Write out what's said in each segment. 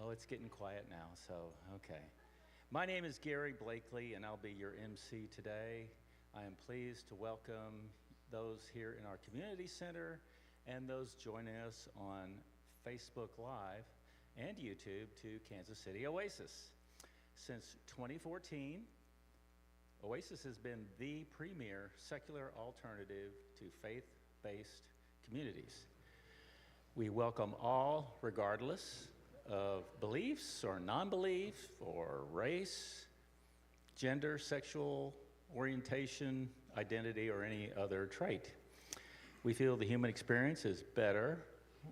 Oh, it's getting quiet now, so okay. My name is Gary Blakely, and I'll be your MC today. I am pleased to welcome those here in our community center and those joining us on Facebook Live and YouTube to Kansas City Oasis. Since 2014, Oasis has been the premier secular alternative to faith-based communities. We welcome all, regardless of beliefs or non-belief or race, gender, sexual orientation, identity, or any other trait. We feel the human experience is better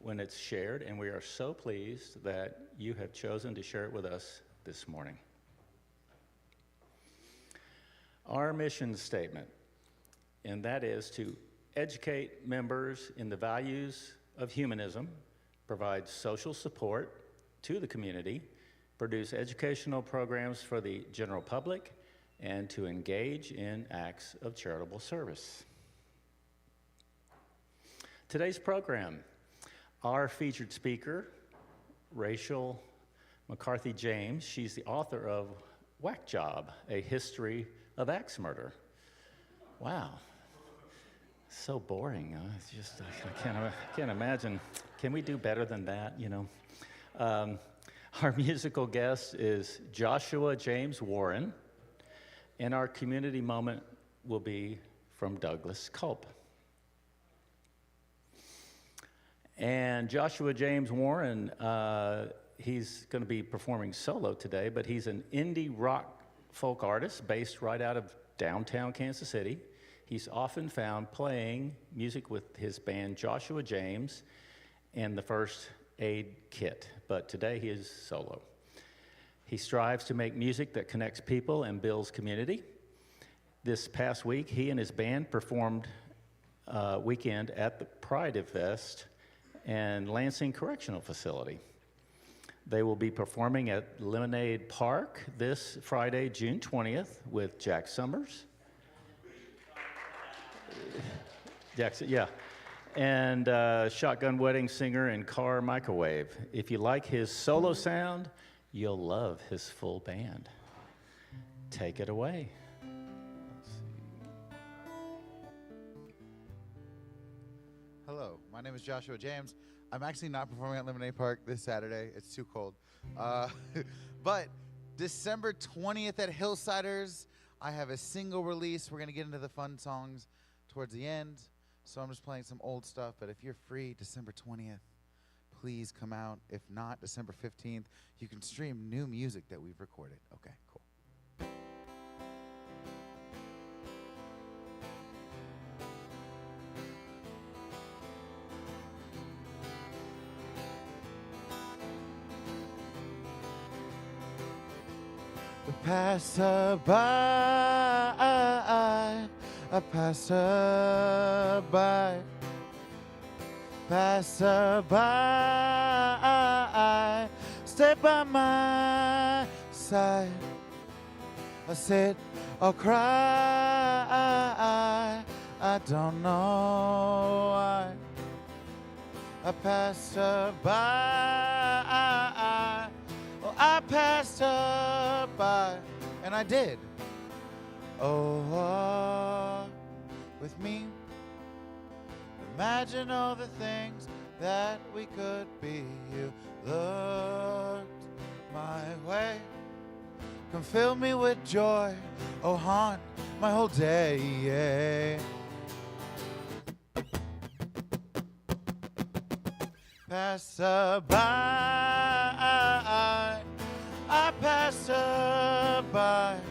when it's shared, and we are so pleased that you have chosen to share it with us this morning. Our mission statement, and that is to educate members in the values of humanism, provide social support to the community, produce educational programs for the general public, and to engage in acts of charitable service. Today's program, our featured speaker, Rachel McCarthy James, she's the author of Whack Job, A History of Axe Murder. Wow, so boring. It's just, I can't imagine. Can we do better than that, you know? Our musical guest is Joshua James Warren, and our community moment will be from Douglas Kulp. And Joshua James Warren, he's going to be performing solo today, but he's an indie rock folk artist based right out of downtown Kansas City. He's often found playing music with his band Joshua James and the First Aid Kit, but today he is solo. He strives to make music that connects people and builds community. This past week, he and his band performed weekend at the Pride Fest and Lansing Correctional Facility. They will be performing at Lemonade Park this Friday, June 20th, with Jack Summers. Jackson, yeah. And Shotgun Wedding singer and Car Microwave. If you like his solo sound, you'll love his full band. Take it away. Hello, my name is Joshua James. I'm actually not performing at Lemonade Park this Saturday. It's too cold. But December 20th at Hillsiders, I have a single release. We're going to get into the fun songs towards the end. So I'm just playing some old stuff. But if you're free December 20th, please come out. If not, December 15th, you can stream new music that we've recorded. Okay, cool. Pass her by, I pass her by, pass her by, stay by my side, I sit or cry, I don't know why, I passed her by, oh, I passed her by, and I did. Oh, walk with me. Imagine all the things that we could be. You looked my way. Come fill me with joy. Oh, haunt my whole day. Yeah. Pass her by. I pass her by.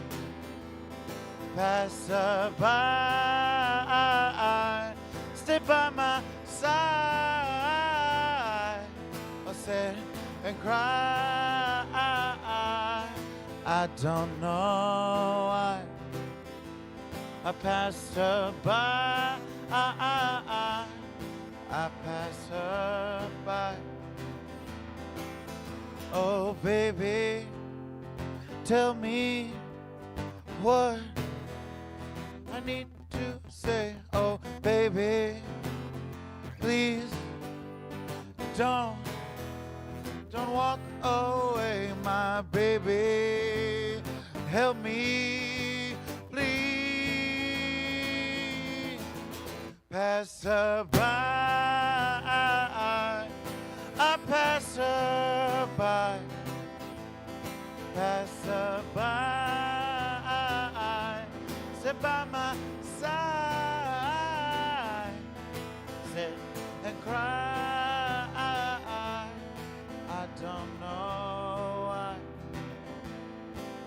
Pass her by, stay by my side, I'll sit and cry, I don't know why, I passed her by, I passed her by, oh baby, tell me what I need to say, oh baby, please don't Don't walk away, my baby. Help me, please. Passerby, I pass her by. Passerby, sit by my side, sit and cry. I don't know why.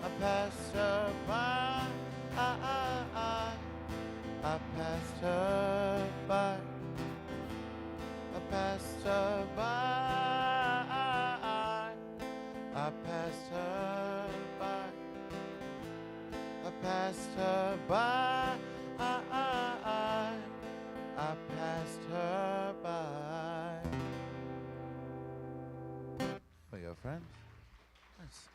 I passed her by. I passed her by. I passed her by. I passed her by. I passed her by. I passed her by. There you go, friends. Nice.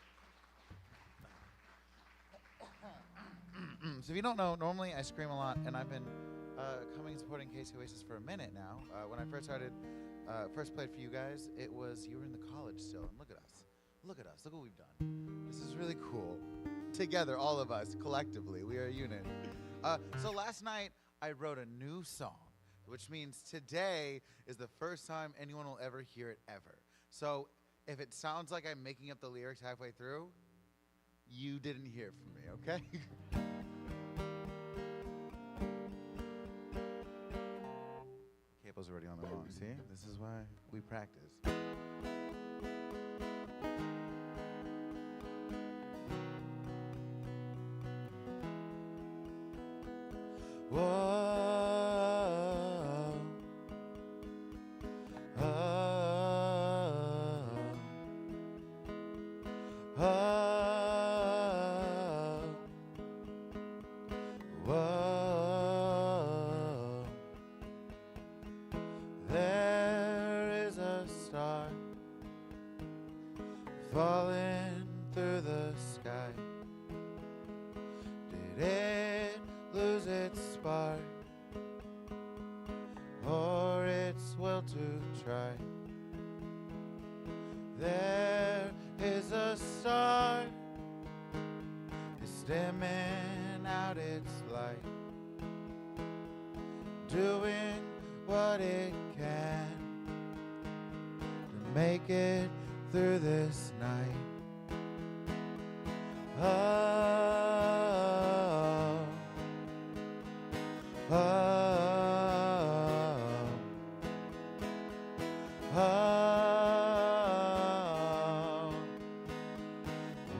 So if you don't know, normally I scream a lot, and I've been coming and supporting Casey Oasis for a minute now. When I first started, first played for you guys, it was, you were in the college still, and look at us. Look at us. Look what we've done. This is really cool. Together, all of us, collectively, we are a unit. So last night, I wrote a new song, which means today is the first time anyone will ever hear it ever. So if it sounds like I'm making up the lyrics halfway through, you didn't hear from me, okay? Cable's already on the wrong, see? This is why we practice. Whoa. There is a star falling through the sky. Did it lose its spark or its will to try? There is a star, it's dimming out its light, doing what it can to make it through this night. Oh, oh, oh, oh,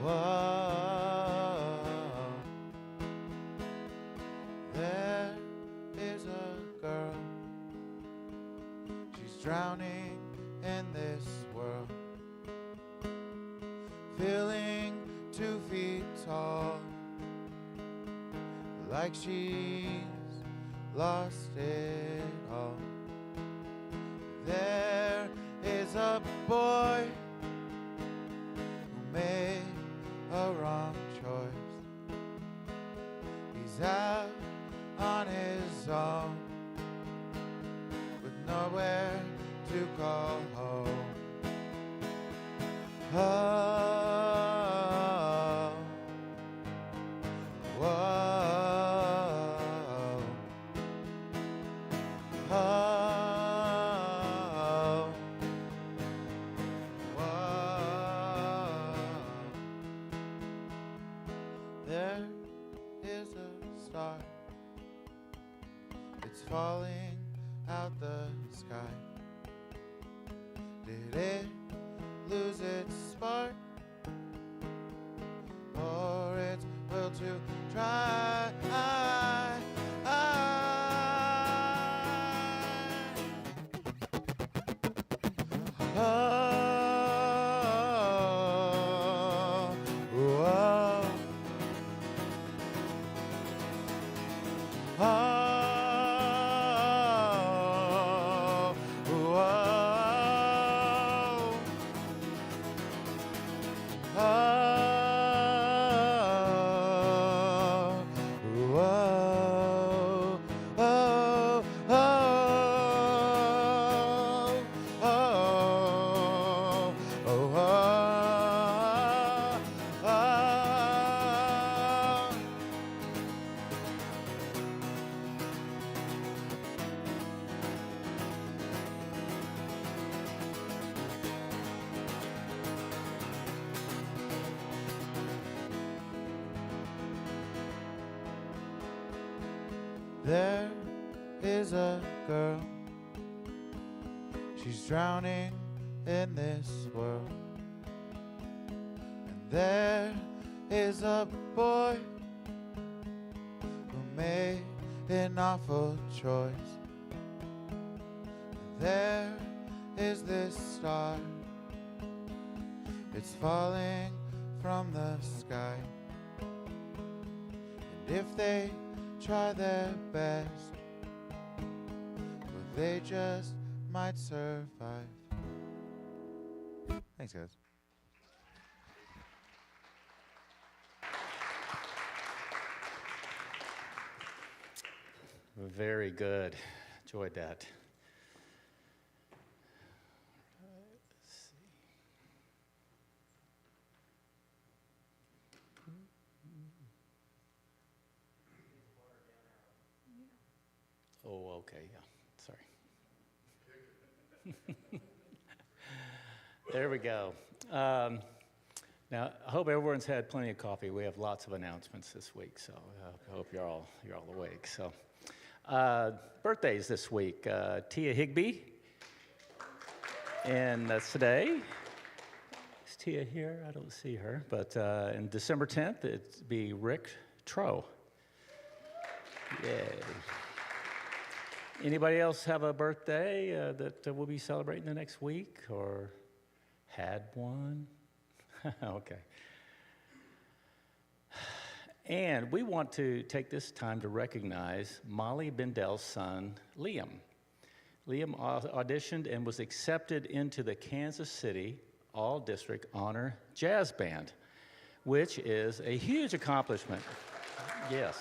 oh. There is a girl, she's drowning in this world, feeling 2 feet tall, like she's lost it all. There is a boy who made a wrong choice. He's out on his own with nowhere to call home. Oh, whoa, oh, whoa. There is a star, it's falling out the sky. Did it lose its spark or its will to try? Oh, whoa. Oh, whoa. Oh, whoa. Oh, oh, oh, There is a girl, she's drowning in this world. And there is a boy who made an awful choice. And there is this star, it's falling from the sky. And if they try their best, well, they just might survive. Thanks, guys. Very good. Enjoyed that. Let's see. Oh, okay, yeah. Sorry. There we go. Now, I hope everyone's had plenty of coffee. We have lots of announcements this week, so I hope you're all awake. So, birthdays this week: Tia Higbee, and that's today. Is Tia here? I don't see her. But on December 10th, it'd be Rick Troe. Yay! Anybody else have a birthday that we'll be celebrating the next week, or had one? Okay. And we want to take this time to recognize Molly Bendel's son, Liam. Liam auditioned and was accepted into the Kansas City All-District Honor Jazz Band, which is a huge accomplishment. Yes.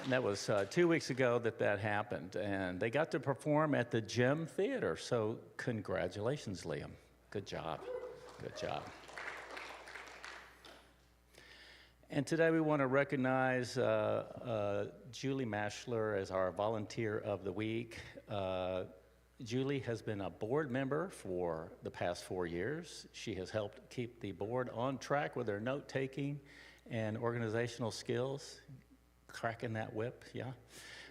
And that was 2 weeks ago that happened, and they got to perform at the Gem Theater, so congratulations, Liam. Good job. Good job. And today we want to recognize Julie Mashler as our Volunteer of the Week. Julie has been a board member for the past 4 years. She has helped keep the board on track with her note-taking and organizational skills. Cracking that whip, yeah.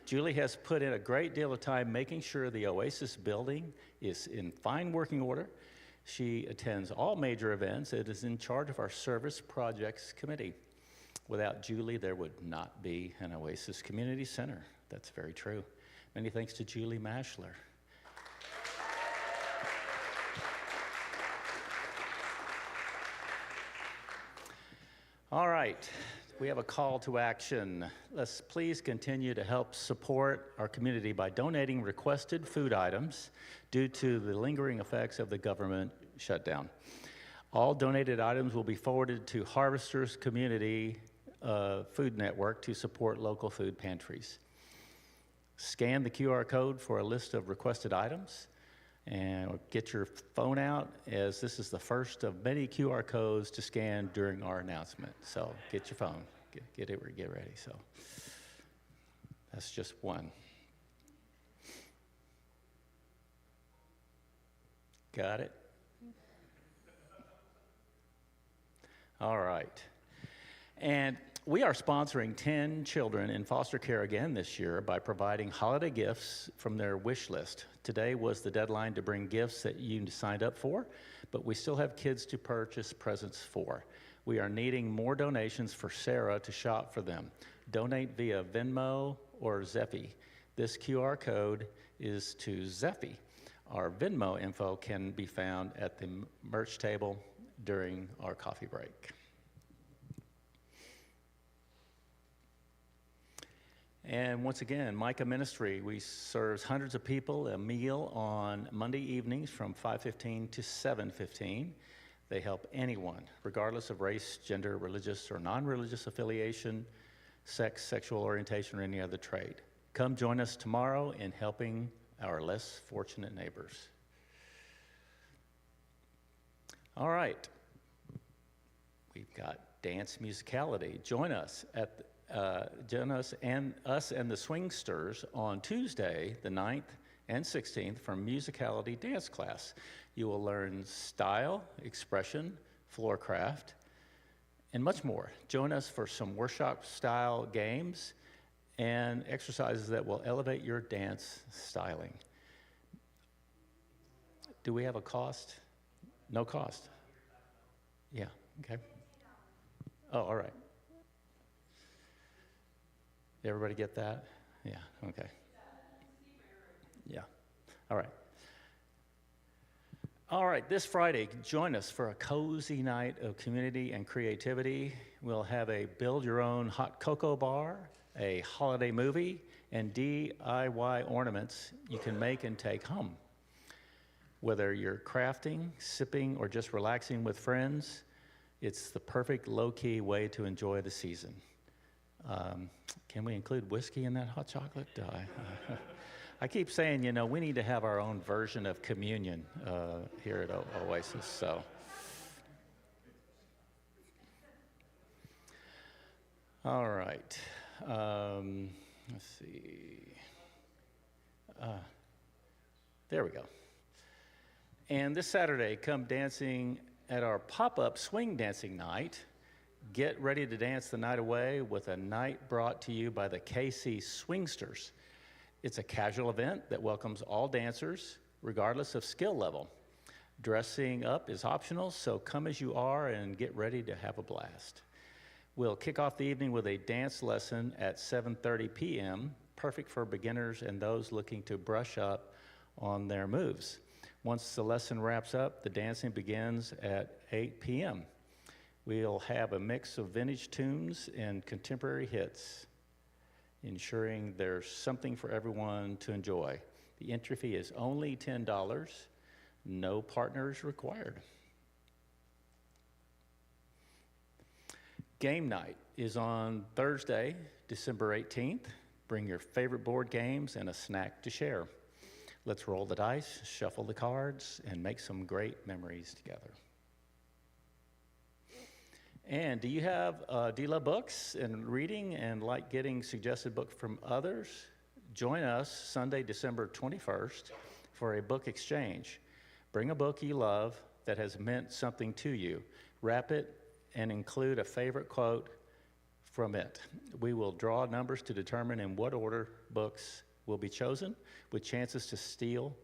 Julie has put in a great deal of time making sure the Oasis building is in fine working order. She attends all major events and is in charge of our Service Projects Committee. Without Julie, there would not be an Oasis Community Center. That's very true. Many thanks to Julie Mashler. All right. We have a call to action. Let's please continue to help support our community by donating requested food items due to the lingering effects of the government shutdown. All donated items will be forwarded to Harvesters Community Food Network to support local food pantries. Scan the QR code for a list of requested items, and get your phone out, as this is the first of many QR codes to scan during our announcement. So get your phone, get ready. So that's just one. Got it? All right. And we are sponsoring 10 children in foster care again this year by providing holiday gifts from their wish list. Today was the deadline to bring gifts that you signed up for, but we still have kids to purchase presents for. We are needing more donations for Sarah to shop for them. Donate via Venmo or Zeffy. This QR code is to Zeffy. Our Venmo info can be found at the merch table during our coffee break. And once again, Micah Ministry, we serve hundreds of people a meal on Monday evenings from 5:15 to 7:15. They help anyone, regardless of race, gender, religious or non-religious affiliation, sex, sexual orientation, or any other trade. Come join us tomorrow in helping our less fortunate neighbors. All right, we've got dance musicality. Join us and the Swingsters on Tuesday, the 9th and 16th for musicality dance class. You will learn style, expression, floor craft, and much more. Join us for some workshop-style games and exercises that will elevate your dance styling. Do we have a cost? No cost? Yeah, okay. Oh, all right. Everybody get that? Yeah, okay. Yeah, all right. All right, this Friday, join us for a cozy night of community and creativity. We'll have a build-your-own hot cocoa bar, a holiday movie, and DIY ornaments you can make and take home. Whether you're crafting, sipping, or just relaxing with friends, it's the perfect low-key way to enjoy the season. Can we include whiskey in that hot chocolate? I keep saying, we need to have our own version of communion here at Oasis. So, all right. Let's see. There we go. And this Saturday, come dancing at our pop-up swing dancing night. Get ready to dance the night away with a night brought to you by the KC Swingsters. It's a casual event that welcomes all dancers, regardless of skill level. Dressing up is optional, so come as you are and get ready to have a blast. We'll kick off the evening with a dance lesson at 7:30 p.m., perfect for beginners and those looking to brush up on their moves. Once the lesson wraps up, the dancing begins at 8 p.m. We'll have a mix of vintage tunes and contemporary hits, ensuring there's something for everyone to enjoy. The entry fee is only $10, no partners required. Game night is on Thursday, December 18th. Bring your favorite board games and a snack to share. Let's roll the dice, shuffle the cards, and make some great memories together. And do you love books and reading and like getting suggested books from others? Join us Sunday, December 21st for a book exchange. Bring a book you love that has meant something to you. Wrap it and include a favorite quote from it. We will draw numbers to determine in what order books will be chosen, with chances to steal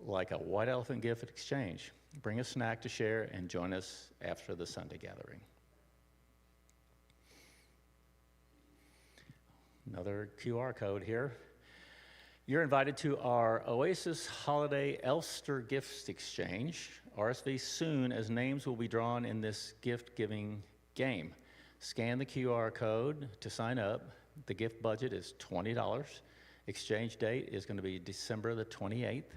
like a white elephant gift exchange. Bring a snack to share and join us after the Sunday gathering. Another QR code here. You're invited to our Oasis Holiday Elster Gifts Exchange. RSV soon, as names will be drawn in this gift-giving game. Scan the QR code to sign up. The gift budget is $20. Exchange date is going to be December the 28th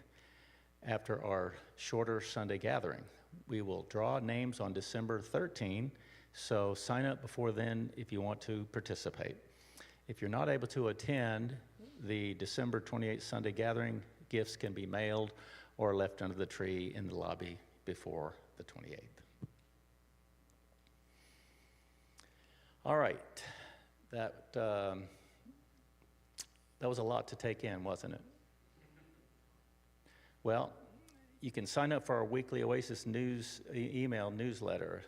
after our shorter Sunday gathering. We will draw names on December 13, so sign up before then if you want to participate. If you're not able to attend the December 28th Sunday gathering, gifts can be mailed or left under the tree in the lobby before the 28th. All right, that was a lot to take in, wasn't it? Well, you can sign up for our weekly Oasis News email newsletter.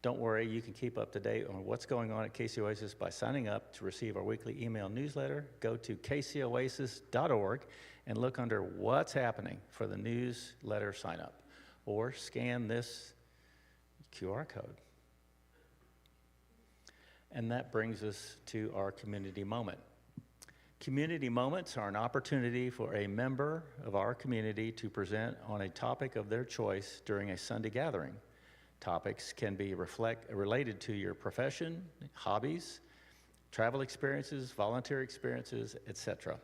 Don't worry, you can keep up to date on what's going on at KC Oasis by signing up to receive our weekly email newsletter. Go to kcoasis.org and look under what's happening for the newsletter sign up, or scan this QR code. And that brings us to our community moment. Community moments are an opportunity for a member of our community to present on a topic of their choice during a Sunday gathering. Topics can be related to your profession, hobbies, travel experiences, volunteer experiences, etc.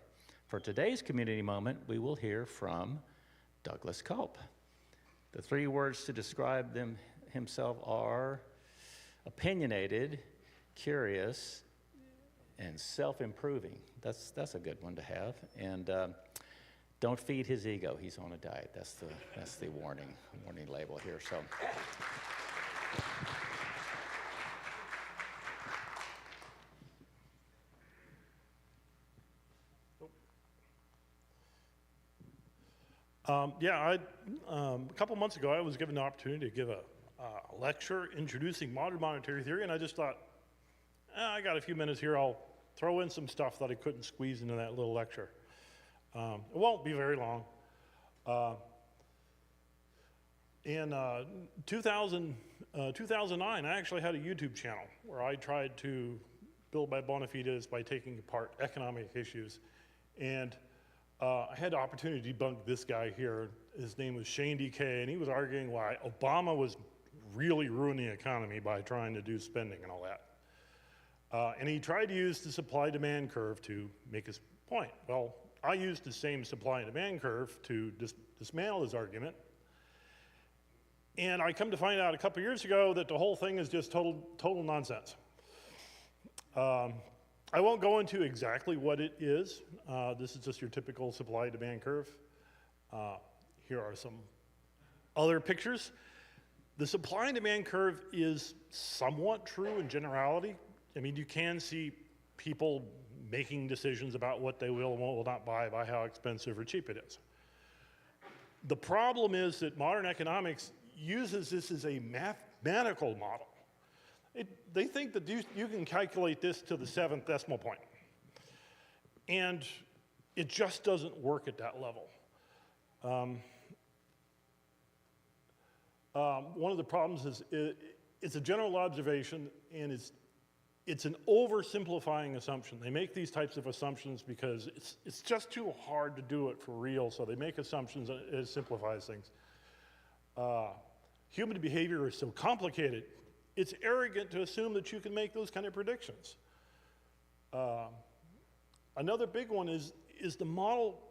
For today's community moment, we will hear from Douglas Kulp. The 3 words to describe himself are opinionated, curious, and self-improving. That's a good one to have. And don't feed his ego. He's on a diet. That's the warning label here. So. A couple months ago, I was given the opportunity to give a lecture introducing modern monetary theory, and I just thought, I got a few minutes here, I'll throw in some stuff that I couldn't squeeze into that little lecture. It won't be very long. In 2009, I actually had a YouTube channel where I tried to build my bona fides by taking apart economic issues. And I had the opportunity to debunk this guy here. His name was Shane DK, and he was arguing why Obama was really ruining the economy by trying to do spending and all that. And he tried to use the supply-demand curve to make his point. Well, I used the same supply and demand curve to dismantle his argument. And I come to find out a couple years ago that the whole thing is just total nonsense. I won't go into exactly what it is. This is just your typical supply-demand curve. Here are some other pictures. The supply and demand curve is somewhat true in generality. I mean, you can see people making decisions about what they will and will not buy by how expensive or cheap it is. The problem is that modern economics uses this as a mathematical model. They think that you can calculate this to the 7th decimal point. And it just doesn't work at that level. One of the problems is it's a general observation, and it's an oversimplifying assumption. They make these types of assumptions because it's just too hard to do it for real, so they make assumptions and it simplifies things. Human behavior is so complicated, it's arrogant to assume that you can make those kind of predictions. Another big one is the model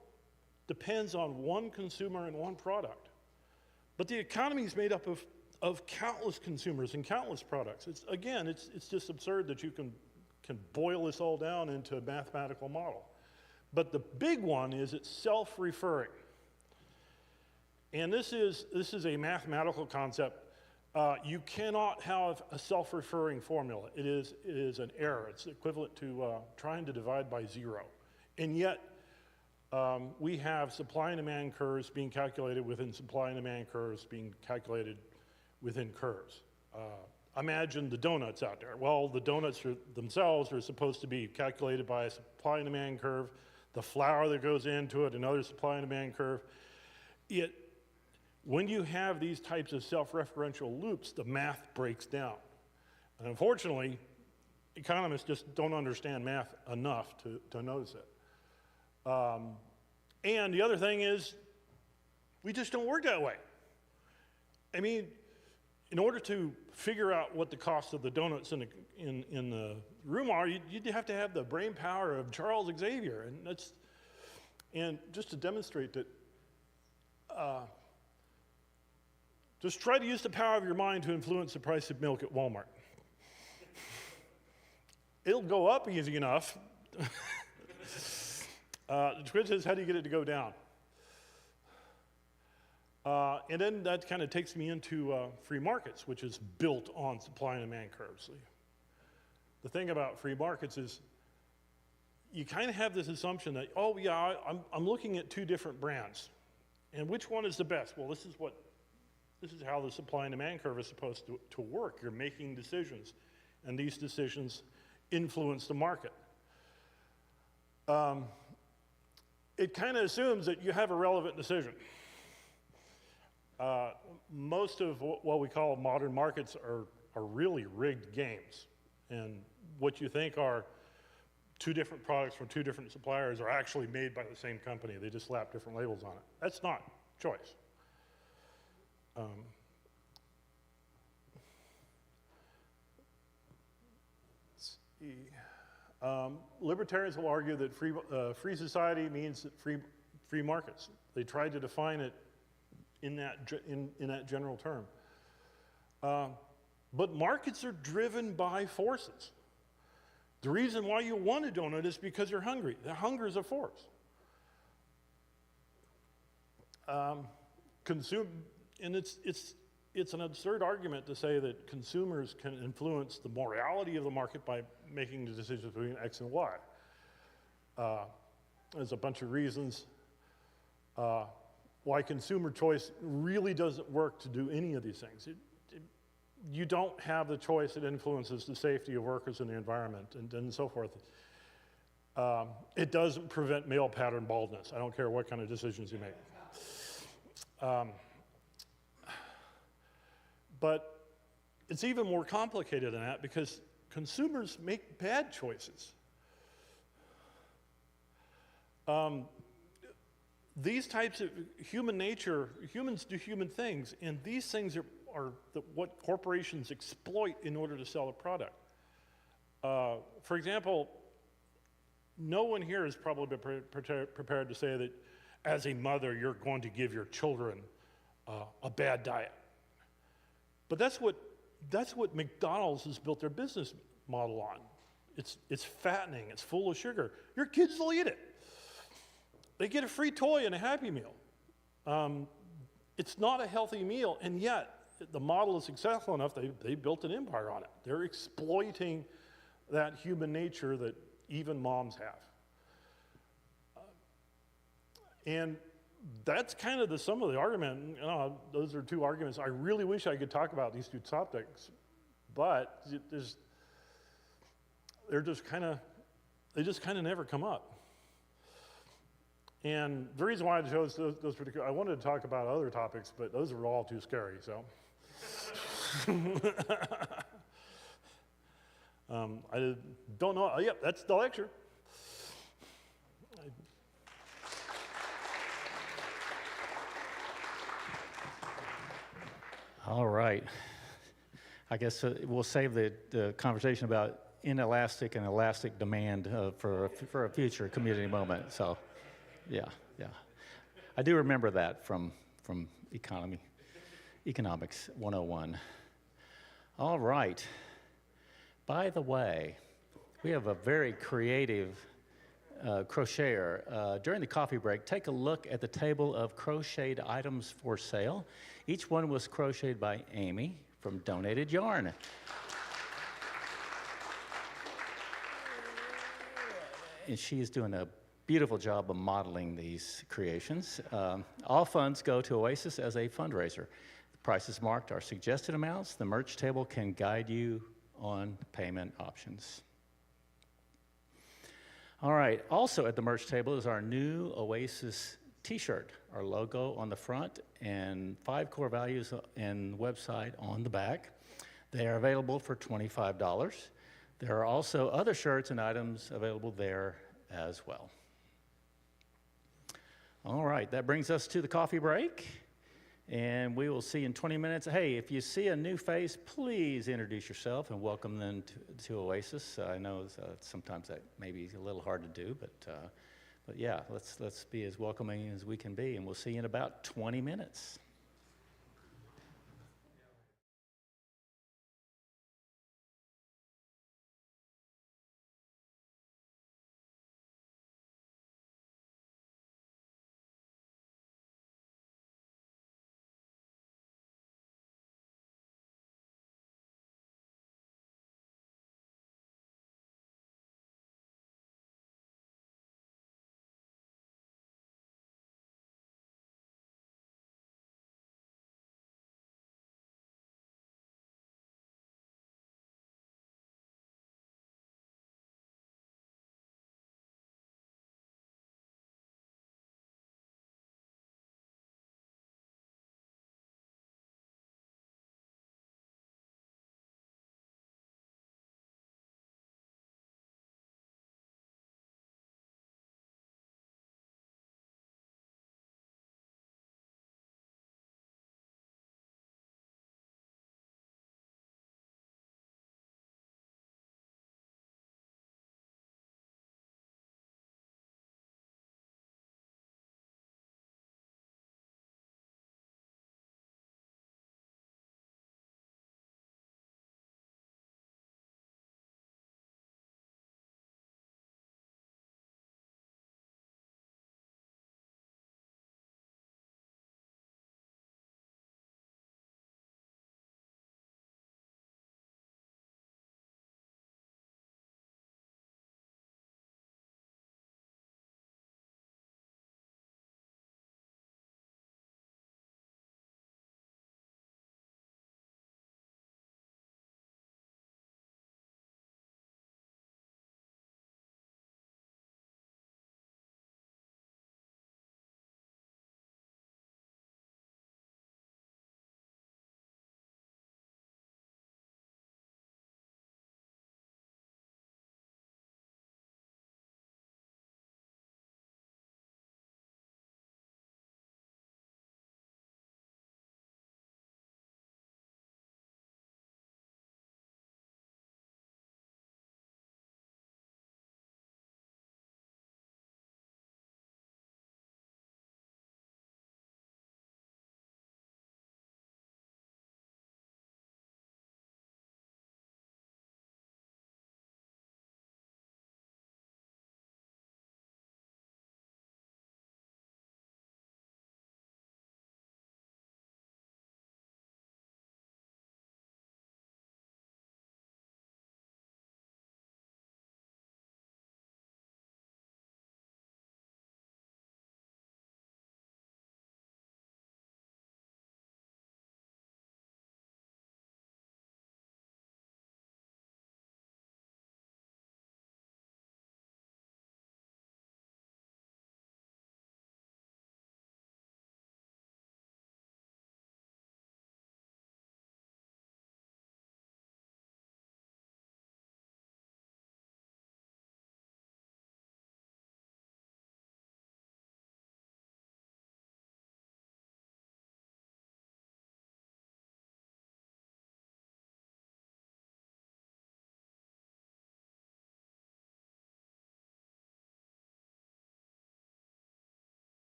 depends on one consumer and one product. But the economy is made up of countless consumers and countless products. It's just absurd that you can boil this all down into a mathematical model. But the big one is it's self-referring. And this is a mathematical concept. You cannot have a self-referring formula. It is an error. It's equivalent to trying to divide by 0. And yet, we have supply and demand curves being calculated within supply and demand curves being calculated within curves. Imagine the donuts out there. Well, the donuts themselves are supposed to be calculated by a supply and demand curve, the flour that goes into it, another supply and demand curve. When you have these types of self-referential loops, the math breaks down. And unfortunately, economists just don't understand math enough to notice it. And the other thing is, we just don't work that way. I mean, in order to figure out what the cost of the donuts in the room are, you'd have to have the brain power of Charles Xavier. And just to demonstrate that, just try to use the power of your mind to influence the price of milk at Walmart. It'll go up easy enough. The question is, how do you get it to go down? And then that kind of takes me into free markets, which is built on supply and demand curves. The thing about free markets is you kind of have this assumption that, oh yeah, I'm looking at 2 different brands. And which one is the best? Well, this is how the supply and demand curve is supposed to work. You're making decisions, and these decisions influence the market. It kind of assumes that you have a relevant decision. Most of what we call modern markets are really rigged games. And what you think are 2 different products from 2 different suppliers are actually made by the same company. They just slap different labels on it. That's not choice. Let's see. Libertarians will argue that free society means that free markets. They tried to define it in that general term. But markets are driven by forces. The reason why you want a donut is because you're hungry. The hunger is a force. And it's an absurd argument to say that consumers can influence the morality of the market by making the decisions between X and Y. There's a bunch of reasons why consumer choice really doesn't work to do any of these things. You don't have the choice that influences the safety of workers and the environment and so forth. It doesn't prevent male pattern baldness. I don't care what kind of decisions you make. But it's even more complicated than that because consumers make bad choices. These types of human nature, humans do human things, and these things are what corporations exploit in order to sell a product. For example, no one here has probably been prepared to say that as a mother, you're going to give your children a bad diet. But that's what McDonald's has built their business model on. It's fattening, it's full of sugar. Your kids will eat it. They get a free toy and a Happy Meal. It's not a healthy meal, and yet the model is successful enough, they built an empire on it. They're exploiting that human nature that even moms have. And that's kind of the sum of the argument. Those are two arguments. I really wish I could talk about these two topics, but they just kind of never come up. And the reason why I chose those particular, I wanted to talk about other topics, but those are all too scary, so. I don't know, yep, that's the lecture. All right. I guess we'll save the conversation about inelastic and elastic demand for a future community moment. So, yeah. I do remember that from Economics 101. All right. By the way, we have a very creative crocheter. During the coffee break, take a look at the table of crocheted items for sale. Each one was crocheted by Amy from Donated Yarn. And she's doing a beautiful job of modeling these creations. All funds go to Oasis as a fundraiser. The prices marked are suggested amounts. The merch table can guide you on payment options. All right, also at the merch table is our new Oasis t-shirt, our logo on the front and 5 core values and website on the back. They are available for $25. There are also other shirts and items available there as well. All right, that brings us to the coffee break, and we will see you in 20 minutes. Hey, if you see a new face, please introduce yourself and welcome them to Oasis. I know sometimes that may be a little hard to do, but yeah, let's be as welcoming as we can be, and we'll see you in about 20 minutes.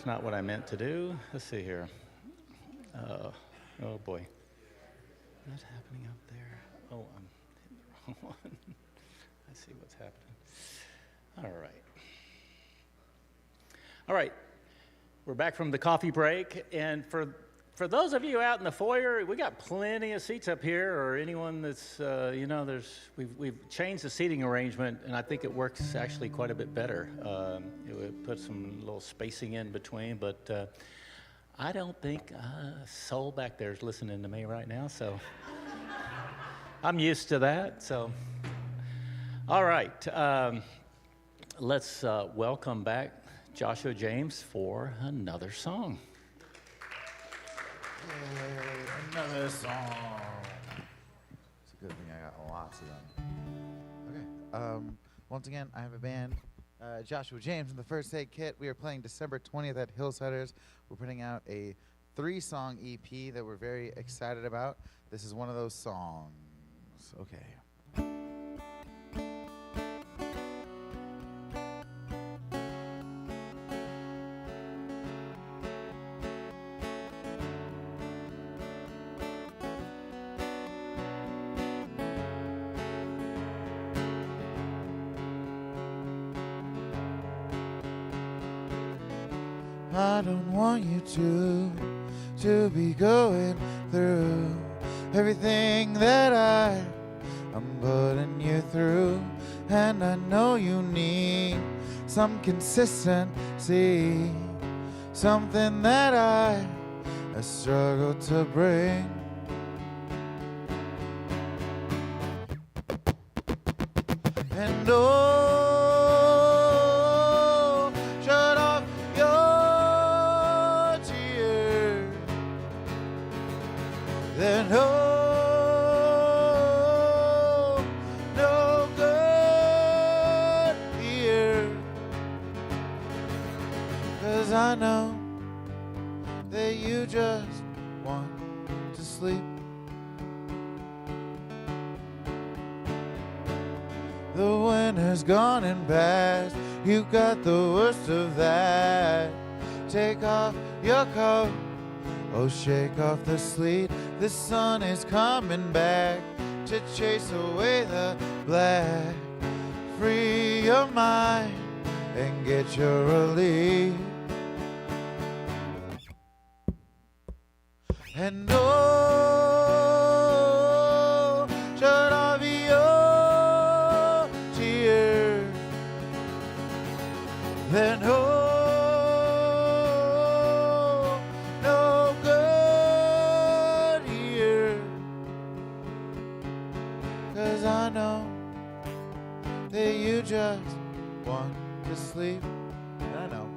that's not what I meant to do. Let's see here. Oh boy. What's happening up there? Oh, I'm hitting the wrong one. I see what's happening. All right. All right. We're back from the coffee break, and for those of you out in the foyer, we got plenty of seats up here, or anyone that's, we've changed the seating arrangement, and I think it works actually quite a bit better. It would put some little spacing in between, but I don't think a soul back there is listening to me right now, so I'm used to that. So, all right, let's welcome back Joshua James for another song. Yay, another song. It's a good thing I got lots of them. Okay. Once again, I have a band, Joshua James and the First Aid Kit. We are playing December 20th at Hillsiders. We're putting out a 3-song EP that we're very excited about. This is one of those songs. Okay. I don't want you to be going through everything that I'm putting you through, and I know you need some consistency, something that I struggle to bring. And shut off your tears. Then no good here. 'Cause I know that you just want to sleep. The winter's gone and past. You got the worst of that. Take off your coat. Oh, shake off the sleet. The sun is coming back to chase away the black. Free your mind and get your relief. And shut off your tears. Then no good here. 'Cause I know that you just want to sleep. And I know.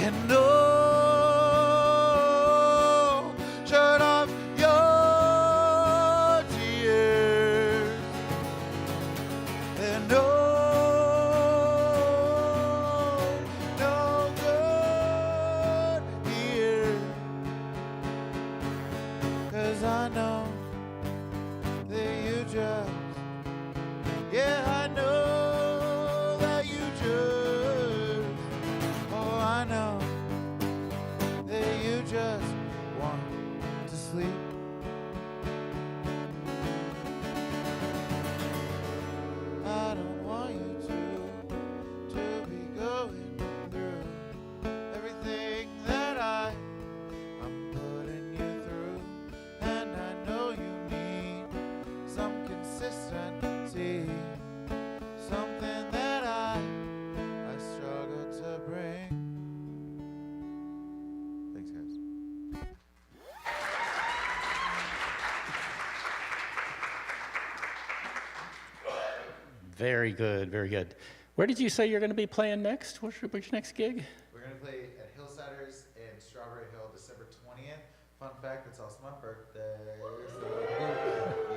And shut off your tears. And no good here. 'Cause I know that you just, yeah, I know that you just, oh, I know that you just want to sleep. I don't want you to be going through everything that I'm putting you through, and I know you need some consistency, something that I struggle to bring. Thanks, guys. Very good, very good. Where did you say you're going to be playing next? What's your next gig? We're Fun fact, it's also my birthday, so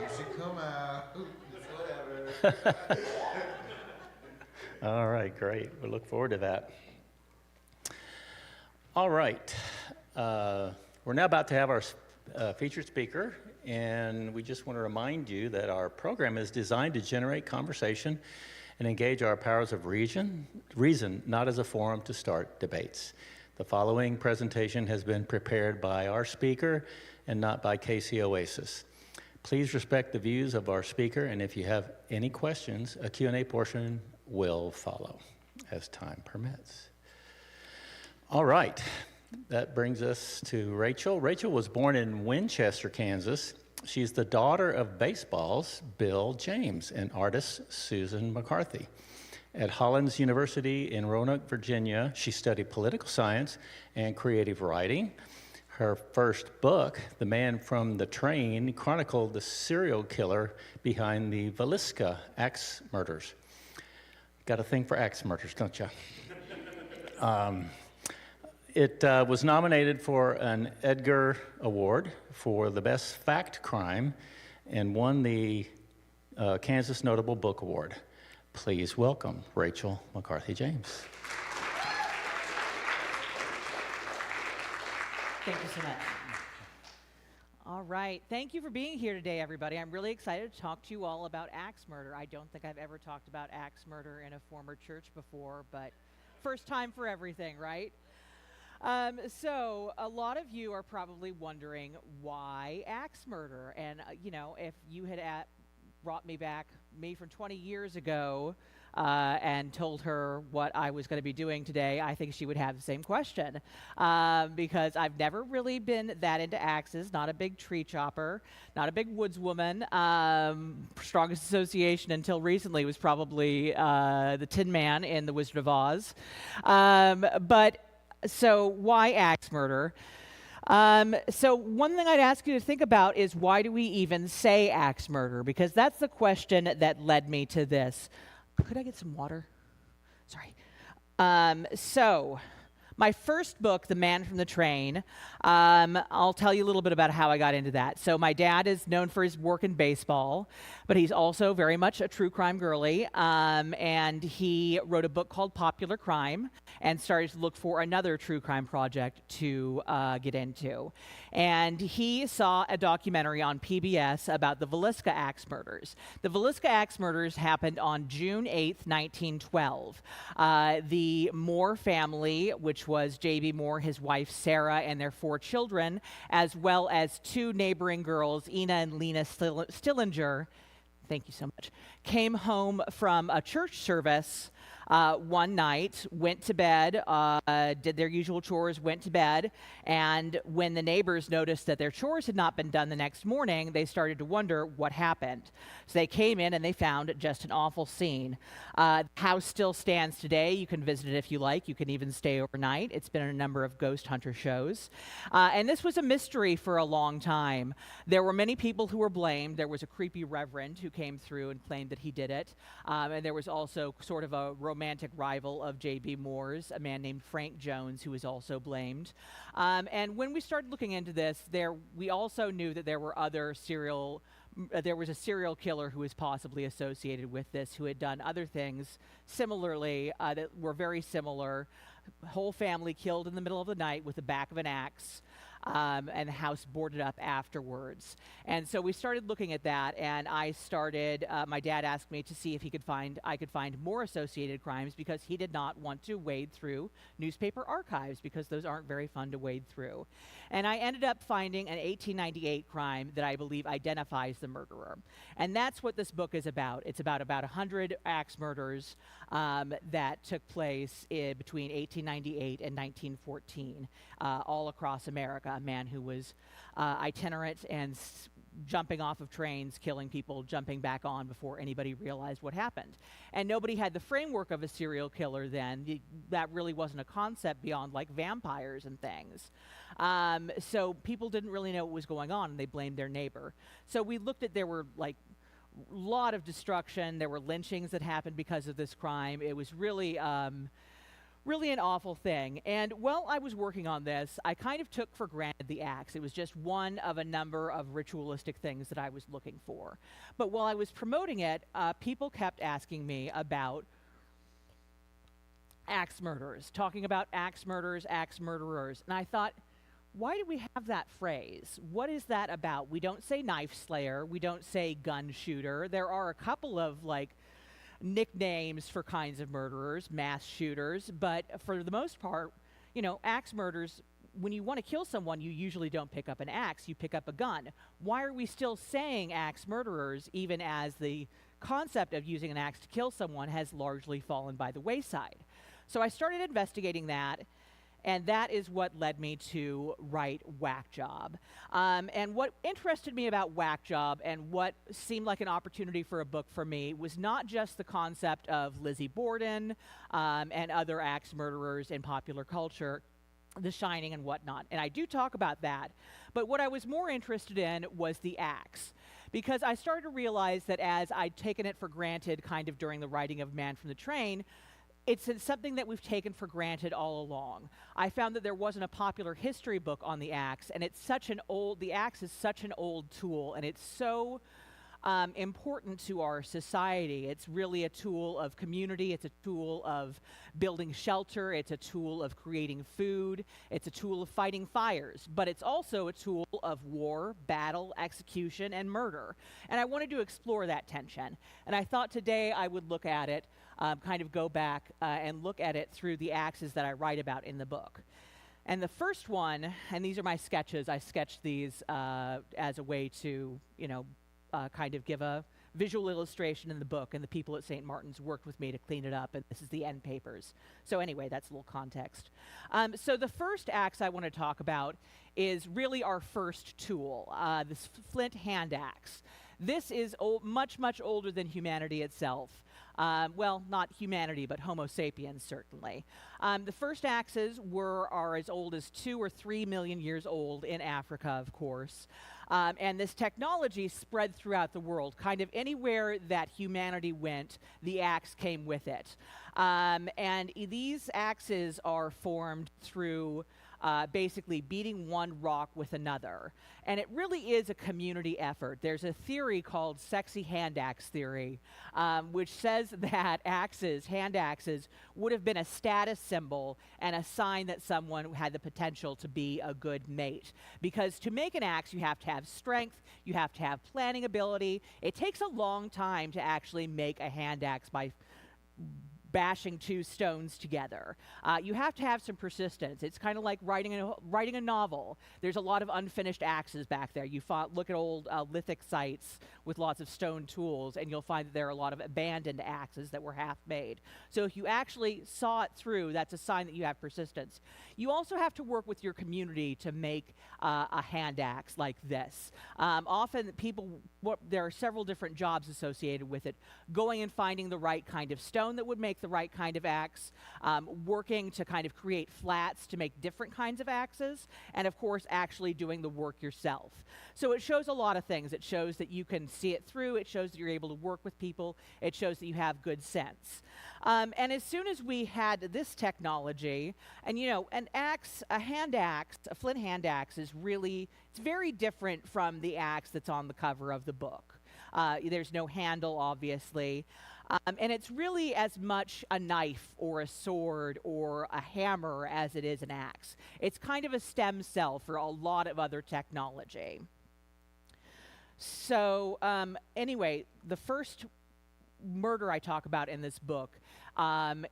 you should come out. It's whatever. All right, great. We look forward to that. All right. We're now about to have our featured speaker, and we just want to remind you that our program is designed to generate conversation and engage our powers of reason, not as a forum to start debates. The following presentation has been prepared by our speaker and not by KC Oasis. Please respect the views of our speaker, and if you have any questions, a Q&A portion will follow as time permits. All right, that brings us to Rachel. Rachel was born in Winchester, Kansas. She's the daughter of Baseball's Bill James and artist Susan McCarthy. At Hollins University in Roanoke, Virginia, she studied political science and creative writing. Her first book, The Man from the Train, chronicled the serial killer behind the Villisca axe murders. Got a thing for axe murders, don't you? It was nominated for an Edgar Award for the Best Fact Crime and won the Kansas Notable Book Award. Please welcome Rachel McCarthy James. Thank you so much. All right. Thank you for being here today, everybody. I'm really excited to talk to you all about axe murder. I don't think I've ever talked about axe murder in a former church before, but first time for everything, right? So a lot of you are probably wondering why axe murder. And, if you had brought me from 20 years ago and told her what I was going to be doing today, I think she would have the same question because I've never really been that into axes, not a big tree chopper, not a big woodswoman. Strongest association until recently was probably the Tin Man in The Wizard of Oz. So why axe murder? So one thing I'd ask you to think about is why do we even say axe murder? Because that's the question that led me to this. Could I get some water? Sorry. So my first book, The Man from the Train, I'll tell you a little bit about how I got into that. So my dad is known for his work in baseball, but he's also very much a true crime girly, and he wrote a book called Popular Crime and started to look for another true crime project to get into. And he saw a documentary on PBS about the Villisca axe murders. The Villisca axe murders happened on June 8th, 1912. The Moore family, which was J.B. Moore, his wife Sarah, and their 4 children, as well as 2 neighboring girls, Ina and Lena Stillinger, thank you so much, came home from a church service one night, went to bed, did their usual chores, went to bed, and when the neighbors noticed that their chores had not been done the next morning, they started to wonder what happened. So they came in and they found just an awful scene. The house still stands today. You can visit it if you like. You can even stay overnight. It's been in a number of ghost hunter shows. And this was a mystery for a long time. There were many people who were blamed. There was a creepy reverend who came through and claimed that he did it. And there was also sort of a romantic rival of J.B. Moore's, a man named Frank Jones, who was also blamed. And when we started looking into this, we also knew that there was a serial killer who was possibly associated with this, who had done other things similarly that were very similar. Whole family killed in the middle of the night with the back of an axe. And the house boarded up afterwards. And so we started looking at that, and my dad asked me to see if I could find more associated crimes because he did not want to wade through newspaper archives because those aren't very fun to wade through. And I ended up finding an 1898 crime that I believe identifies the murderer. And that's what this book is about. It's about 100 axe murders that took place between 1898 and 1914 all across America. A man who was itinerant and jumping off of trains, killing people, jumping back on before anybody realized what happened. And nobody had the framework of a serial killer then. That really wasn't a concept beyond like vampires and things. So people didn't really know what was going on, and they blamed their neighbor. So we looked at, there were like a lot of destruction. There were lynchings that happened because of this crime. It was really Really an awful thing. And while I was working on this, I kind of took for granted the axe. It was just one of a number of ritualistic things that I was looking for. But while I was promoting it, people kept asking me about axe murderers, talking about axe murderers, axe murderers. And I thought, why do we have that phrase? What is that about? We don't say knife slayer. We don't say gun shooter. There are a couple of nicknames for kinds of murderers, mass shooters, but for the most part, axe murders, when you want to kill someone, you usually don't pick up an axe, you pick up a gun. Why are we still saying axe murderers, even as the concept of using an axe to kill someone has largely fallen by the wayside? So I started investigating that, and that is what led me to write Whack Job. And what interested me about Whack Job and what seemed like an opportunity for a book for me was not just the concept of Lizzie Borden and other axe murderers in popular culture, The Shining and whatnot. And I do talk about that. But what I was more interested in was the axe. Because I started to realize that as I'd taken it for granted kind of during the writing of Man from the Train, it's something that we've taken for granted all along. I found that there wasn't a popular history book on the axe, and the axe is such an old tool, and it's so important to our society. It's really a tool of community. It's a tool of building shelter. It's a tool of creating food. It's a tool of fighting fires. But it's also a tool of war, battle, execution, and murder. And I wanted to explore that tension. And I thought today I would look at it, kind of go back and look at it through the axes that I write about in the book. And the first one, and these are my sketches, I sketched these as a way to, kind of give a visual illustration in the book, and the people at St. Martin's worked with me to clean it up, and this is the end papers. So anyway, that's a little context. So the first axe I want to talk about is really our first tool, this flint hand axe. This is much, much older than humanity itself. Well, not humanity, but Homo sapiens, certainly. The first axes are as old as 2 or 3 million years old in Africa, of course. And this technology spread throughout the world. Kind of anywhere that humanity went, the axe came with it. And these axes are formed through basically beating one rock with another. And it really is a community effort. There's a theory called sexy hand axe theory, which says that hand axes, would have been a status symbol and a sign that someone had the potential to be a good mate. Because to make an axe, you have to have strength, you have to have planning ability. It takes a long time to actually make a hand axe by bashing 2 stones together. You have to have some persistence. It's kind of like writing a novel. There's a lot of unfinished axes back there. Look at old lithic sites with lots of stone tools, and you'll find that there are a lot of abandoned axes that were half made. So if you actually saw it through, that's a sign that you have persistence. You also have to work with your community to make a hand axe like this. Often there are several different jobs associated with it. Going and finding the right kind of stone that would make the right kind of axe, working to kind of create flats to make different kinds of axes, and of course actually doing the work yourself. So it shows a lot of things. It shows that you can see it through. It shows that you're able to work with people. It shows that you have good sense. And as soon as we had this technology, and a flint hand axe it's very different from the axe that's on the cover of the book. There's no handle, obviously. And it's really as much a knife or a sword or a hammer as it is an axe. It's kind of a stem cell for a lot of other technology. So anyway, the first murder I talk about in this book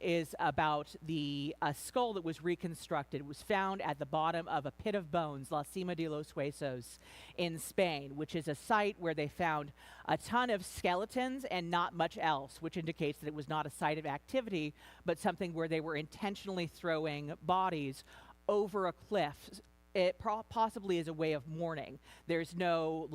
is about a skull that was reconstructed. It was found at the bottom of a pit of bones, La Cima de los Huesos, in Spain, which is a site where they found a ton of skeletons and not much else, which indicates that it was not a site of activity, but something where they were intentionally throwing bodies over a cliff. It possibly is a way of mourning. There's no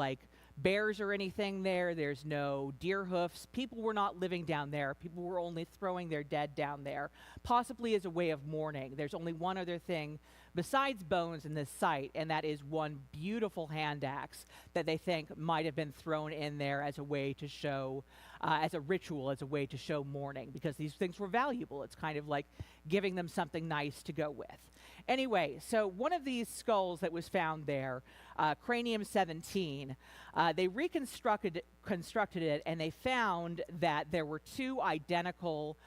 bears or anything there. There's no deer hoofs. People were not living down there. People were only throwing their dead down there, possibly as a way of mourning. There's only one other thing besides bones in this site, and that is one beautiful hand axe that they think might have been thrown in there as a way to show, as a ritual, as a way to show mourning, because these things were valuable. It's kind of like giving them something nice to go with. Anyway, so one of these skulls that was found there, cranium 17, they constructed it, and they found that there were two identical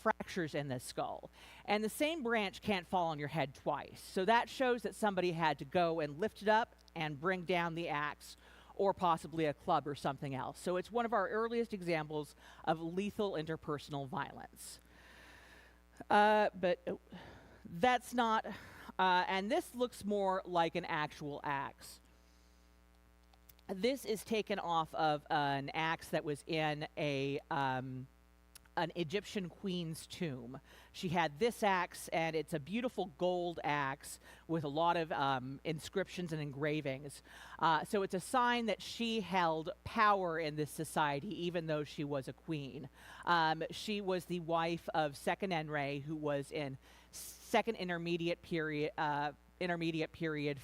fractures in this skull. And the same branch can't fall on your head twice. So that shows that somebody had to go and lift it up and bring down the axe, or possibly a club or something else. So it's one of our earliest examples of lethal interpersonal violence. But that's not, and this looks more like an actual axe. This is taken off of an axe that was in an Egyptian queen's tomb. She had this axe, and it's a beautiful gold axe with a lot of inscriptions and engravings. So it's a sign that she held power in this society, even though she was a queen. She was the wife of Second Enre, who was in Second Intermediate Period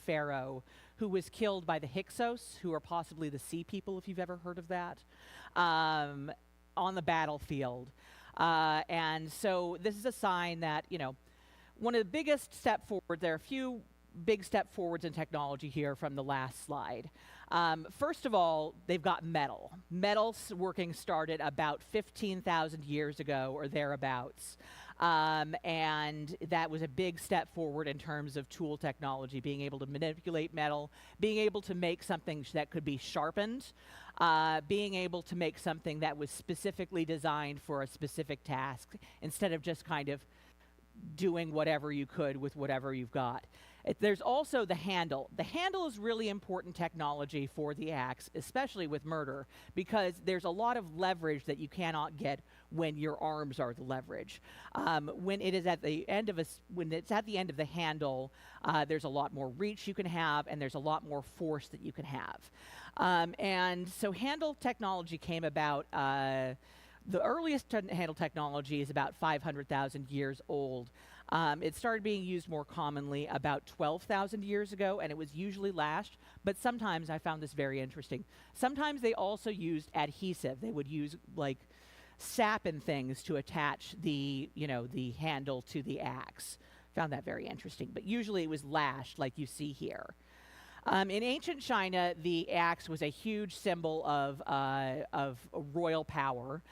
Pharaoh, who was killed by the Hyksos, who are possibly the sea people, if you've ever heard of that, on the battlefield. And so this is a sign that, you know, one of the biggest step forward, there are a few big step forwards in technology here from the last slide. First of all, they've got metal. Metal working started about 15,000 years ago or thereabouts. And that was a big step forward in terms of tool technology, being able to manipulate metal, being able to make something that could be sharpened, being able to make something that was specifically designed for a specific task, instead of just kind of doing whatever you could with whatever you've got. There's also the handle. The handle is really important technology for the axe, especially with murder, because there's a lot of leverage that you cannot get when your arms are the leverage. When it's at the end of the handle, there's a lot more reach you can have, and there's a lot more force that you can have. And so handle technology came about. The earliest handle technology is about 500,000 years old. It started being used more commonly about 12,000 years ago, and it was usually lashed, but sometimes, I found this very interesting, sometimes they also used adhesive. They would use like sap and things to attach the handle to the axe. Found that very interesting, but usually it was lashed like you see here. In ancient China, the axe was a huge symbol of royal power.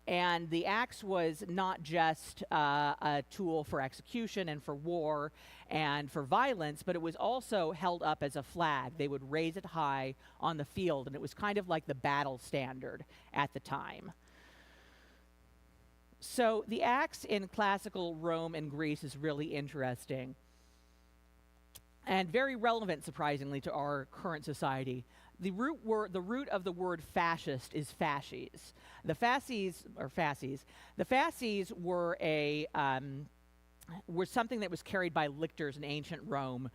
And the axe was not just a tool for execution and for war and for violence, but it was also held up as a flag. They would raise it high on the field, and it was kind of like the battle standard at the time. So the axe in classical Rome and Greece is really interesting and very relevant, surprisingly, to our current society. The root of the word fascist is fasces. The fasces were something that was carried by lictors in ancient Rome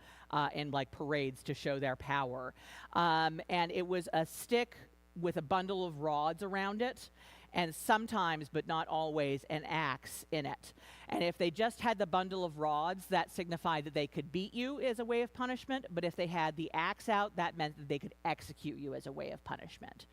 in like parades to show their power. And it was a stick with a bundle of rods around it, and sometimes, but not always, an axe in it. And if they just had the bundle of rods, that signified that they could beat you as a way of punishment, but if they had the axe out, that meant that they could execute you as a way of punishment.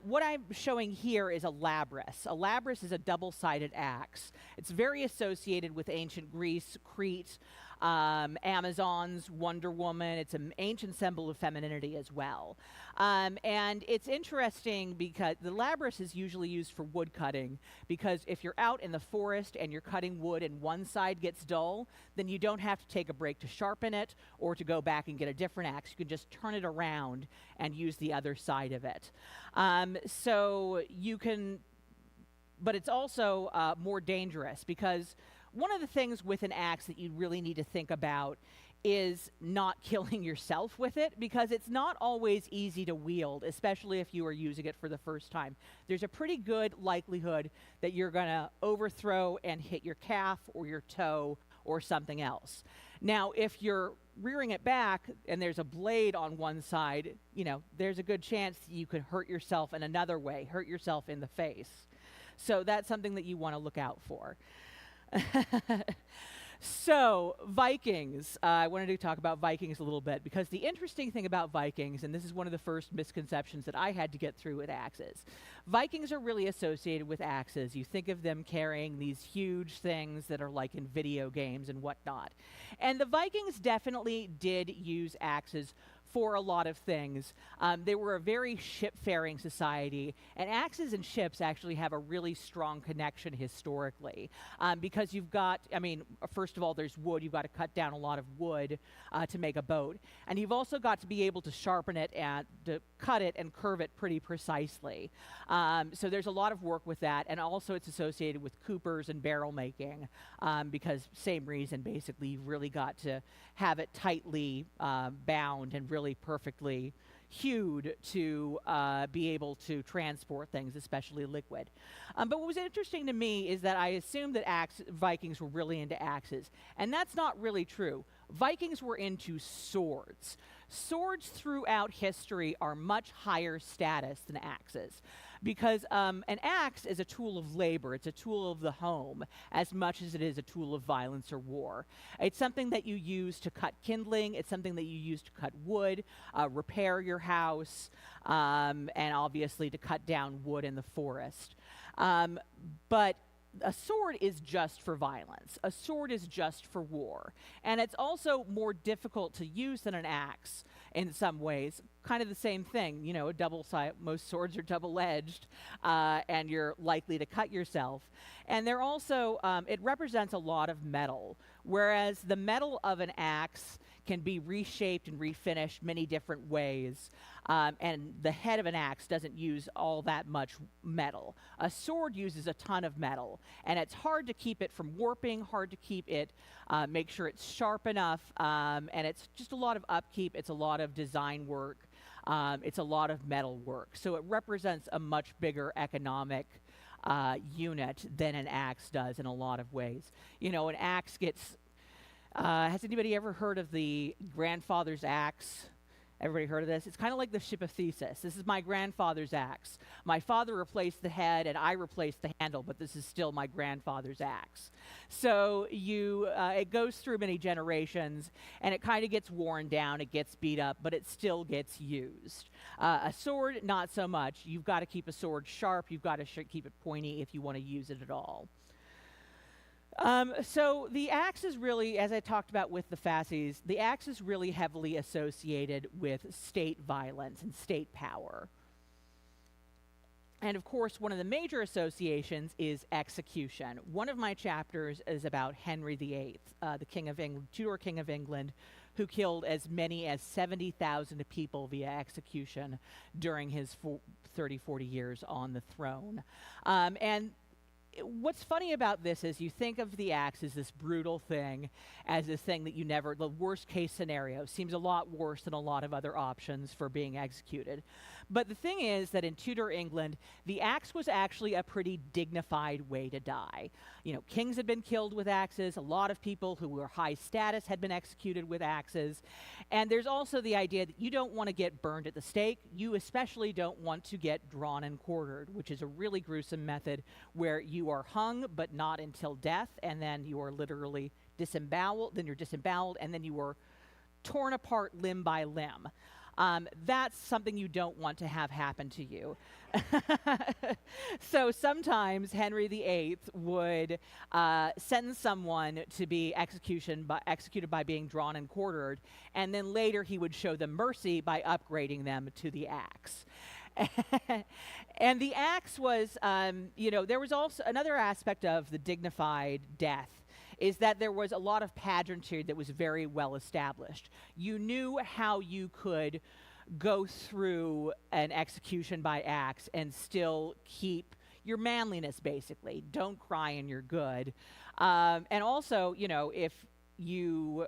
What I'm showing here is a labrys. A labrys is a double-sided axe. It's very associated with ancient Greece, Crete, Amazons, Wonder Woman. It's an ancient symbol of femininity as well. And it's interesting because the labrys is usually used for wood cutting, because if you're out in the forest and you're cutting wood and one side gets dull, then you don't have to take a break to sharpen it or to go back and get a different axe. You can just turn it around and use the other side of it. So you can, but it's also more dangerous, because one of the things with an axe that you really need to think about is not killing yourself with it, because it's not always easy to wield, especially if you are using it for the first time. There's a pretty good likelihood that you're going to overthrow and hit your calf or your toe or something else. Now, if you're rearing it back and there's a blade on one side, there's a good chance you could hurt yourself in another way, hurt yourself in the face. So that's something that you want to look out for. So, Vikings. I wanted to talk about Vikings a little bit because the interesting thing about Vikings, and this is one of the first misconceptions that I had to get through with axes, Vikings are really associated with axes. You think of them carrying these huge things that are like in video games and whatnot. And the Vikings definitely did use axes for a lot of things. They were a very ship-faring society, and axes and ships actually have a really strong connection historically, because you've got, first of all, there's wood. You've got to cut down a lot of wood to make a boat, and you've also got to be able to sharpen it and to cut it and curve it pretty precisely. So there's a lot of work with that, and also it's associated with coopers and barrel making, because same reason, basically, you've really got to have it tightly bound and really perfectly hewed to be able to transport things, especially liquid. But what was interesting to me is that I assumed that Vikings were really into axes, and that's not really true. Vikings were into swords. Swords throughout history are much higher status than axes, because an axe is a tool of labor. It's a tool of the home as much as it is a tool of violence or war. It's something that you use to cut kindling. It's something that you use to cut wood, repair your house, and obviously to cut down wood in the forest. But a sword is just for violence. A sword is just for war. And it's also more difficult to use than an axe in some ways. Kind of the same thing, most swords are double-edged, and you're likely to cut yourself. And they're also, it represents a lot of metal, whereas the metal of an axe can be reshaped and refinished many different ways. And the head of an axe doesn't use all that much metal. A sword uses a ton of metal, and it's hard to keep it from warping, hard to keep it, make sure it's sharp enough, and it's just a lot of upkeep. It's a lot of design work. It's a lot of metal work. So it represents a much bigger economic unit than an axe does in a lot of ways. An axe gets... has anybody ever heard of the grandfather's axe? Everybody heard of this? It's kind of like the ship of Theseus. This is my grandfather's axe. My father replaced the head, and I replaced the handle, but this is still my grandfather's axe. So it goes through many generations, and it kind of gets worn down, it gets beat up, but it still gets used. A sword, not so much. You've got to keep a sword sharp. You've got to keep it pointy if you want to use it at all. So the axe is really, as I talked about with the fasces, the axe is really heavily associated with state violence and state power. And of course, one of the major associations is execution. One of my chapters is about Henry VIII, the King of England, Tudor King of England, who killed as many as 70,000 people via execution during his 30, 40 years on the throne. And what's funny about this is you think of the axe as this brutal thing, as this thing that the worst case scenario, seems a lot worse than a lot of other options for being executed. But the thing is that in Tudor England, the axe was actually a pretty dignified way to die. Kings had been killed with axes. A lot of people who were high status had been executed with axes. And there's also the idea that you don't want to get burned at the stake. You especially don't want to get drawn and quartered, which is a really gruesome method where you are hung, but not until death, and then you are literally disemboweled, and then you are torn apart limb by limb. That's something you don't want to have happen to you. So sometimes Henry VIII would sentence someone to be executed by being drawn and quartered, and then later he would show them mercy by upgrading them to the axe. And the axe was, there was also another aspect of the dignified death is that there was a lot of pageantry that was very well established. You knew how you could go through an execution by axe and still keep your manliness, basically. Don't cry and you're good. And also, if you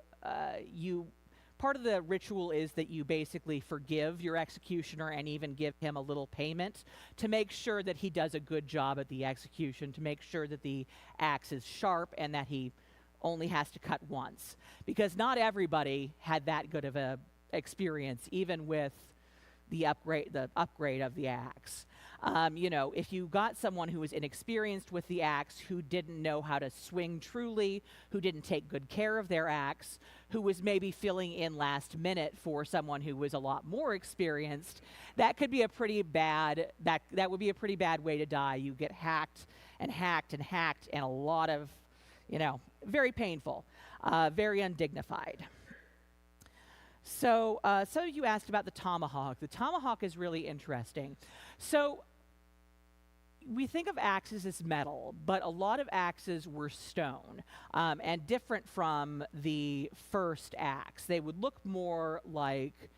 part of the ritual is that you basically forgive your executioner and even give him a little payment to make sure that he does a good job at the execution, to make sure that the axe is sharp and that he only has to cut once, because not everybody had that good of a experience, even with the upgrade of the axe. If you got someone who was inexperienced with the axe, who didn't know how to swing truly, who didn't take good care of their axe, who was maybe filling in last minute for someone who was a lot more experienced, that could be a pretty bad, that would be a pretty bad way to die. You get hacked and hacked and hacked, and a lot of, very painful, very undignified. So you asked about the tomahawk. The tomahawk is really interesting. So we think of axes as metal, but a lot of axes were stone, and different from the first axe. They would look more like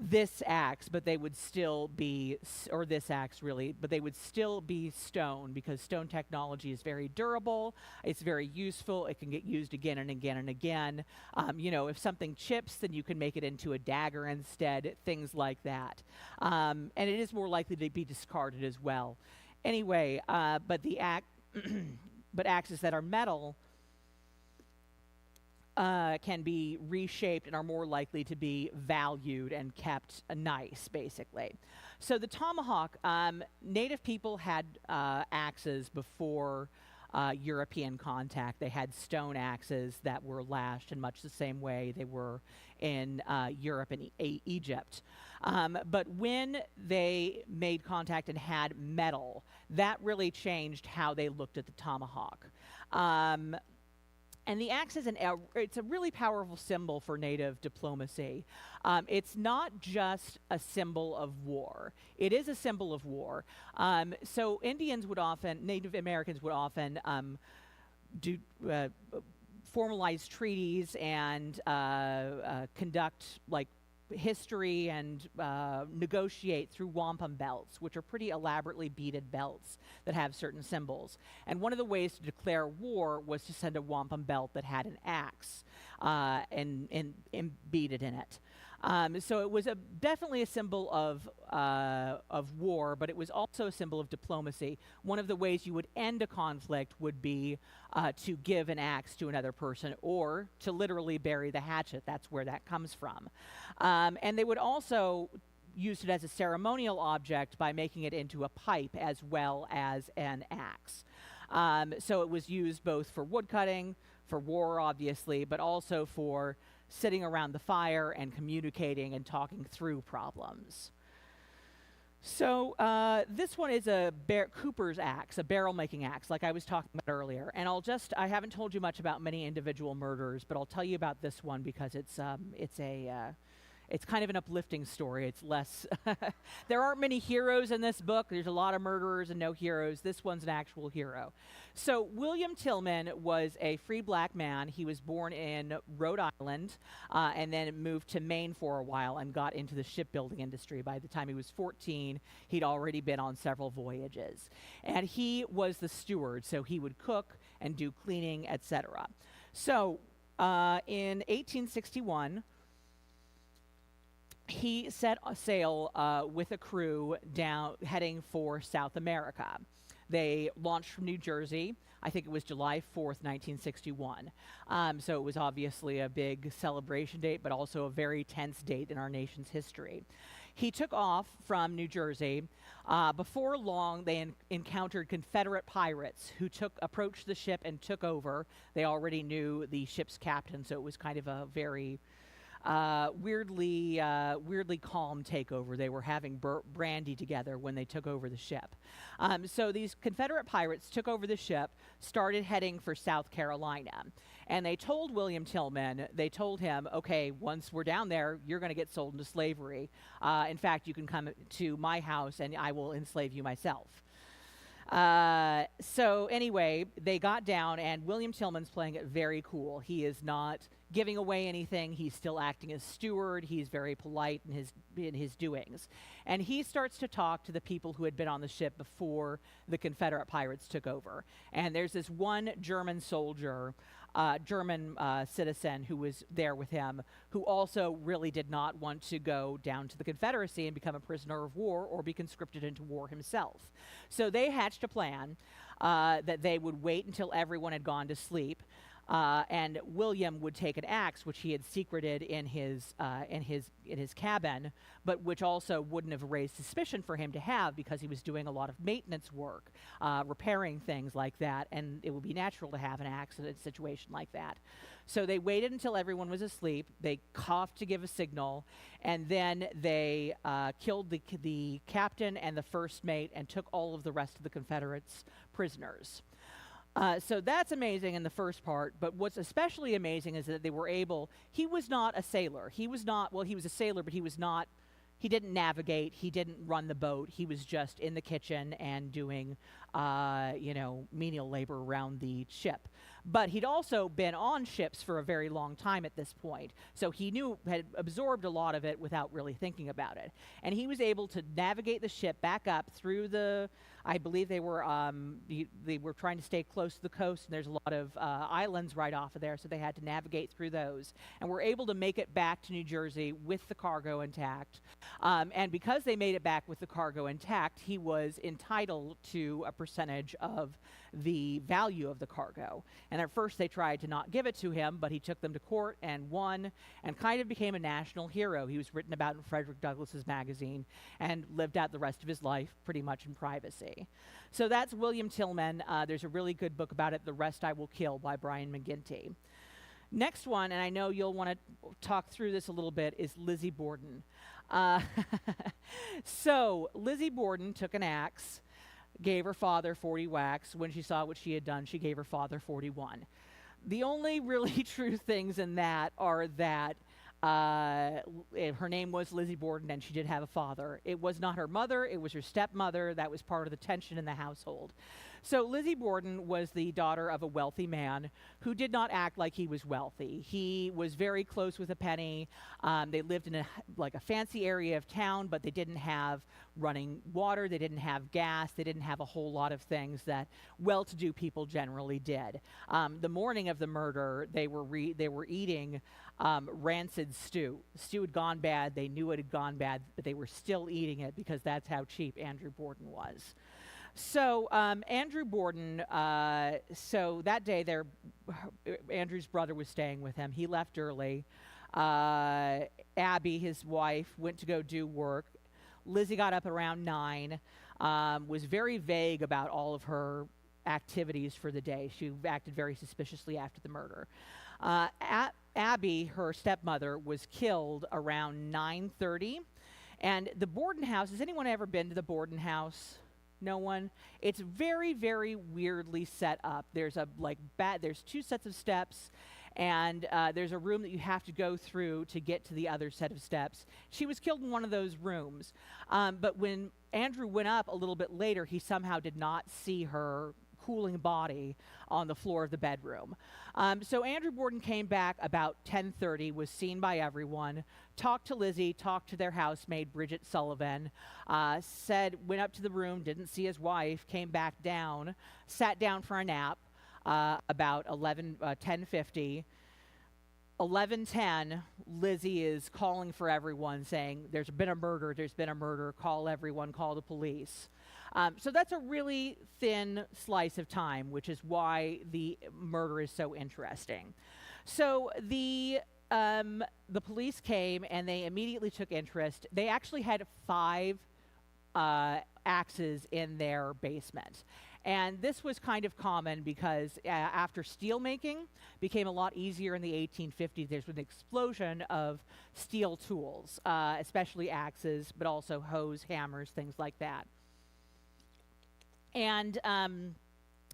this axe, but they would still be, or this axe really, but they would still be stone, because stone technology is very durable, it's very useful, it can get used again and again and again. If something chips, then you can make it into a dagger instead, things like that. And it is more likely to be discarded as well. Anyway, but axes that are metal can be reshaped and are more likely to be valued and kept nice, basically. So the tomahawk, native people had axes before European contact. They had stone axes that were lashed in much the same way they were in Europe and Egypt. But when they made contact and had metal, that really changed how they looked at the tomahawk. And the axe is it's a really powerful symbol for Native diplomacy. It's not just a symbol of war. It is a symbol of war. So Native Americans would often do formalize treaties and conduct history and negotiate through wampum belts, which are pretty elaborately beaded belts that have certain symbols. And one of the ways to declare war was to send a wampum belt that had an axe and beaded in it. So it was definitely a symbol of war, but it was also a symbol of diplomacy. One of the ways you would end a conflict would be to give an axe to another person, or to literally bury the hatchet. That's where that comes from. And they would also use it as a ceremonial object by making it into a pipe as well as an axe. So it was used both for woodcutting, for war, obviously, but also for sitting around the fire and communicating and talking through problems. So this one is a Cooper's axe, a barrel-making axe, like I was talking about earlier. And I haven't told you much about many individual murders, but I'll tell you about this one because it's kind of an uplifting story. It's less, there aren't many heroes in this book. There's a lot of murderers and no heroes. This one's an actual hero. So William Tillman was a free black man. He was born in Rhode Island and then moved to Maine for a while and got into the shipbuilding industry. By the time he was 14, he'd already been on several voyages. And he was the steward, so he would cook and do cleaning, etc. So in 1861, he set sail with a crew heading for South America. They launched from New Jersey. I think it was July 4th, 1961. So it was obviously a big celebration date, but also a very tense date in our nation's history. He took off from New Jersey. Before long, they encountered Confederate pirates who approached the ship and took over. They already knew the ship's captain, so it was kind of a very weirdly calm takeover. They were having brandy together when they took over the ship. So these Confederate pirates took over the ship, started heading for South Carolina. And they told William Tillman, okay, once we're down there, you're going to get sold into slavery. In fact, you can come to my house and I will enslave you myself. So anyway, they got down, and William Tillman's playing it very cool. He is not giving away anything. He's still acting as steward. He's very polite in his doings. And he starts to talk to the people who had been on the ship before the Confederate pirates took over. And there's this one German soldier, German citizen who was there with him, who also really did not want to go down to the Confederacy and become a prisoner of war or be conscripted into war himself. So they hatched a plan that they would wait until everyone had gone to sleep. And William would take an axe, which he had secreted in his cabin, but which also wouldn't have raised suspicion for him to have because he was doing a lot of maintenance work, repairing things like that, and it would be natural to have an axe in a situation like that. So they waited until everyone was asleep. They coughed to give a signal, and then they killed the captain and the first mate and took all of the rest of the Confederates prisoners. So that's amazing in the first part, but what's especially amazing is that they were able, he was not a sailor. He was a sailor, but he didn't navigate, he didn't run the boat. He was just in the kitchen and doing, menial labor around the ship. But he'd also been on ships for a very long time at this point, so he had absorbed a lot of it without really thinking about it. And he was able to navigate the ship back up through I believe they were trying to stay close to the coast, and there's a lot of islands right off of there, so they had to navigate through those, and were able to make it back to New Jersey with the cargo intact. And because they made it back with the cargo intact, he was entitled to a percentage of the value of the cargo. And at first they tried to not give it to him, but he took them to court and won, and kind of became a national hero. He was written about in Frederick Douglass's magazine and lived out the rest of his life pretty much in privacy. So that's William Tillman. There's a really good book about it, The Rest I Will Kill by Brian McGinty. Next one, and I know you'll want to talk through this a little bit, is Lizzie Borden. So Lizzie Borden took an axe, gave her father 40 whacks. When she saw what she had done, she gave her father 41. The only really true things in that are that her name was Lizzie Borden, and she did have a father. It was not her mother, it was her stepmother. That was part of the tension in the household. So Lizzie Borden was the daughter of a wealthy man who did not act like he was wealthy. He was very close with a penny. They lived in a fancy area of town, but they didn't have running water, they didn't have gas, they didn't have a whole lot of things that well-to-do people generally did. The morning of the murder, they were eating rancid stew. The stew had gone bad, they knew it had gone bad, but they were still eating it because that's how cheap Andrew Borden was. So Andrew Borden, so that day Andrew's brother was staying with him. He left early. Abby, his wife, went to go do work. Lizzie got up around 9, was very vague about all of her activities for the day. She acted very suspiciously after the murder. Abby, her stepmother, was killed around 9:30. And the Borden house, has anyone ever been to the Borden house? No one? It's very, very weirdly set up. There's there's 2 sets of steps, and there's a room that you have to go through to get to the other set of steps. She was killed in one of those rooms. But when Andrew went up a little bit later, he somehow did not see her cooling body on the floor of the bedroom. So Andrew Borden came back about 10:30, was seen by everyone, talked to Lizzie, talked to their housemaid, Bridget Sullivan, went up to the room, didn't see his wife, came back down, sat down for a nap about 10:50. 11:10, Lizzie is calling for everyone, saying, there's been a murder, call everyone, call the police. So that's a really thin slice of time, which is why the murder is so interesting. So the police came, and they immediately took interest. They actually had 5 axes in their basement. And this was kind of common because after steel making became a lot easier in the 1850s, there's an explosion of steel tools, especially axes, but also hoes, hammers, things like that. And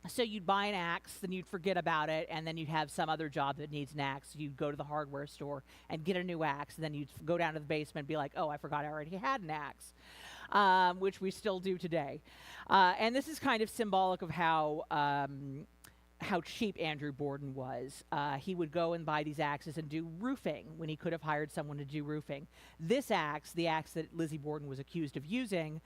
so you'd buy an axe, then you'd forget about it, and then you'd have some other job that needs an axe. You'd go to the hardware store and get a new axe, and then you'd go down to the basement and be like, oh, I forgot I already had an axe, which we still do today. And this is kind of symbolic of how cheap Andrew Borden was. He would go and buy these axes and do roofing when he could have hired someone to do roofing. This axe, the axe that Lizzie Borden was accused of using,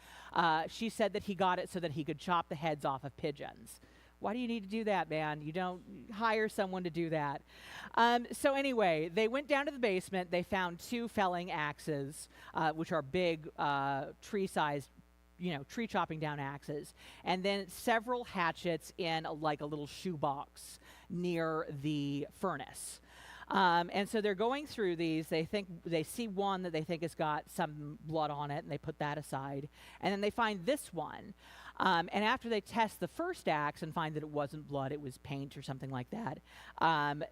she said that he got it so that he could chop the heads off of pigeons. Why do you need to do that, man? You don't hire someone to do that. So anyway, they went down to the basement. They found 2 felling axes, which are big tree-sized tree chopping down axes, and then several hatchets in like a little shoebox near the furnace. And so they're going through these. They see one that they think has got some blood on it, and they put that aside. And then they find this one. And after they test the first axe and find that it wasn't blood, it was paint or something like that,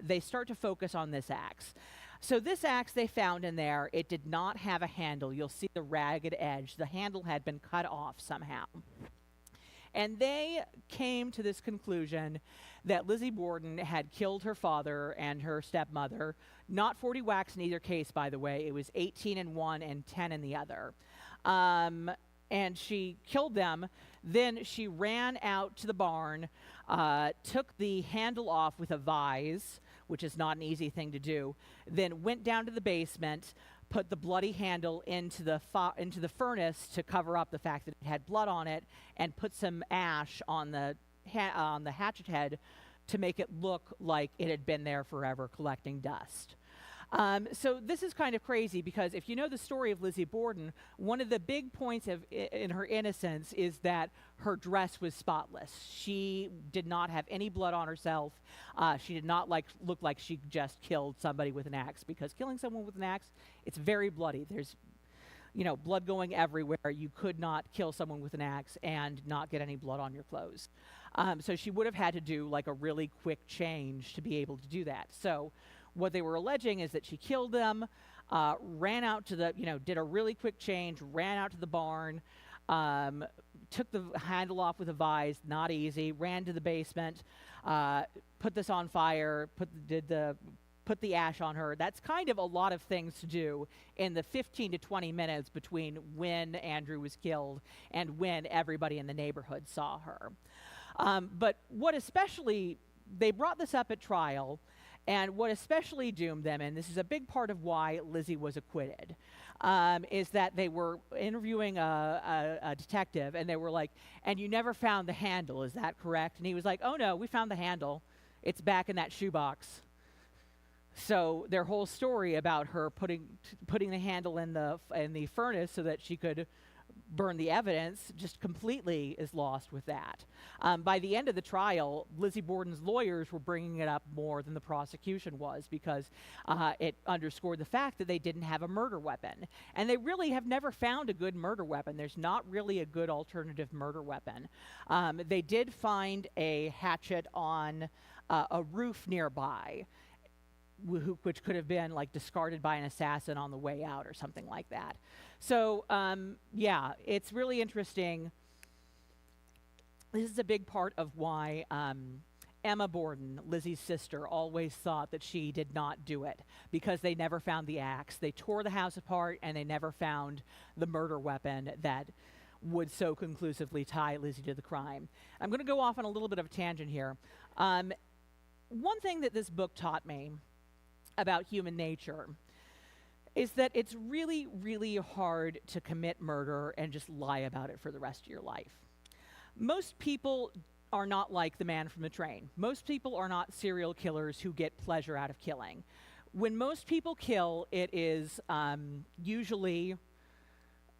they start to focus on this axe. So this axe they found in there, it did not have a handle. You'll see the ragged edge. The handle had been cut off somehow. And they came to this conclusion that Lizzie Borden had killed her father and her stepmother. Not 40 whacks in either case, by the way. It was 18 in one and 10 in the other. And she killed them. Then she ran out to the barn, took the handle off with a vise, which is not an easy thing to do, then went down to the basement, put the bloody handle into the furnace to cover up the fact that it had blood on it, and put some ash on the hatchet head to make it look like it had been there forever, collecting dust. So this is kind of crazy, because if you know the story of Lizzie Borden, one of the big points in her innocence is that her dress was spotless. She did not have any blood on herself. She did not look like she just killed somebody with an axe, because killing someone with an axe, it's very bloody. There's blood going everywhere. You could not kill someone with an axe and not get any blood on your clothes. So she would have had to do like a really quick change to be able to do that. So what they were alleging is that she killed them, ran out to did a really quick change, ran out to the barn, took the handle off with a vise, not easy, ran to the basement, put this on fire, put the ash on her. That's kind of a lot of things to do in the 15 to 20 minutes between when Andrew was killed and when everybody in the neighborhood saw her. But what especially, they brought this up at trial, and what especially doomed them, and this is a big part of why Lizzie was acquitted, is that they were interviewing a detective, and they were like, "And you never found the handle, is that correct?" And he was like, "Oh no, we found the handle. It's back in that shoebox." So their whole story about her putting the handle in the furnace so that she could burn the evidence just completely is lost with that. By the end of the trial, Lizzie Borden's lawyers were bringing it up more than the prosecution was, because it underscored the fact that they didn't have a murder weapon. And they really have never found a good murder weapon. There's not really a good alternative murder weapon. They did find a hatchet on a roof nearby, which could have been like discarded by an assassin on the way out or something like that. So yeah, it's really interesting. This is a big part of why Emma Borden, Lizzie's sister, always thought that she did not do it, because they never found the axe. They tore the house apart, and they never found the murder weapon that would so conclusively tie Lizzie to the crime. I'm going to go off on a little bit of a tangent here. One thing that this book taught me about human nature is that it's really, really hard to commit murder and just lie about it for the rest of your life. Most people are not like the man from the train. Most people are not serial killers who get pleasure out of killing. When most people kill, it is usually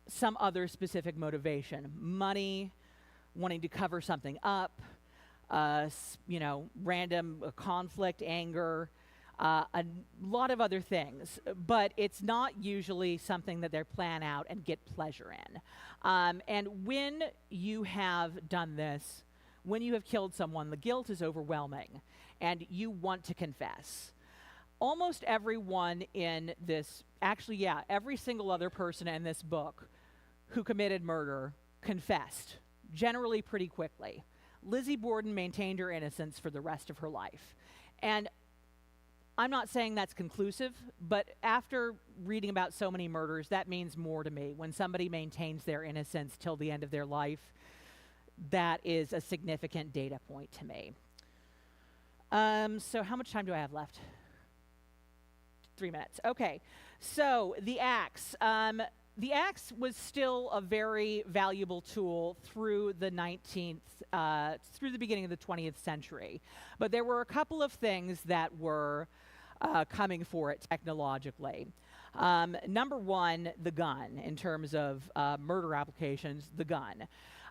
some other specific motivation. Money, wanting to cover something up, random conflict, anger, a lot of other things, but it's not usually something that they plan out and get pleasure in. And when you have done this, when you have killed someone, the guilt is overwhelming, and you want to confess. Almost everyone in this, actually, yeah, every single other person in this book who committed murder confessed, generally pretty quickly. Lizzie Borden maintained her innocence for the rest of her life. And I'm not saying that's conclusive, but after reading about so many murders, that means more to me. When somebody maintains their innocence till the end of their life, that is a significant data point to me. So how much time do I have left? 3 minutes. Okay. So the axe. The axe was still a very valuable tool through the through the beginning of the 20th century. But there were a couple of things that were coming for it technologically. Number one, the gun. In terms of murder applications, the gun.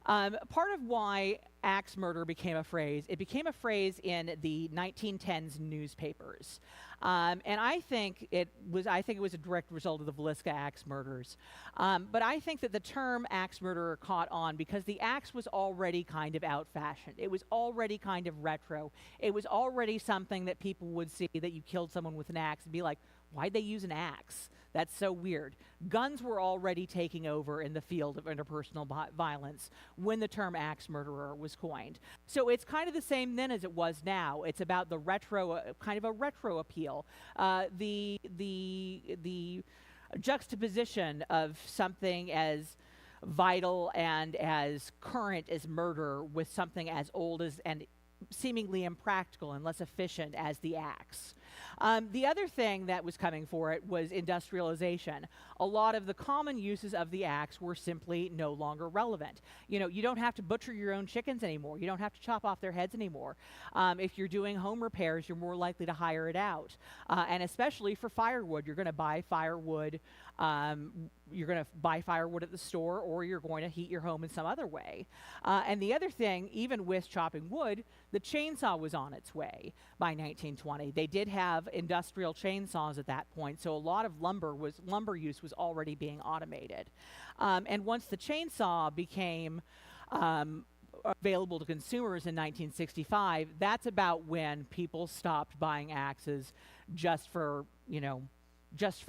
Part of why axe murder became a phrase, it became a phrase in the 1910s newspapers. And I think it was a direct result of the Villisca axe murders. But I think that the term axe murderer caught on because the axe was already kind of out-fashioned. It was already kind of retro. It was already something that people would see, that you killed someone with an axe and be like, why'd they use an axe? That's so weird. Guns were already taking over in the field of interpersonal violence when the term axe murderer was coined. So it's kind of the same then as it was now. It's about the retro, kind of a retro appeal. The juxtaposition of something as vital and as current as murder with something as old as and seemingly impractical and less efficient as the axe. The other thing that was coming for it was industrialization. A lot of the common uses of the axe were simply no longer relevant. You know, you don't have to butcher your own chickens anymore. You don't have to chop off their heads anymore. If you're doing home repairs, you're more likely to hire it out. And especially for firewood, you're going to buy firewood. You're going to buy firewood at the store, or you're going to heat your home in some other way. And the other thing, even with chopping wood, the chainsaw was on its way by 1920. They did have industrial chainsaws at that point, so a lot of lumber use was already being automated. And once the chainsaw became available to consumers in 1965, that's about when people stopped buying axes just for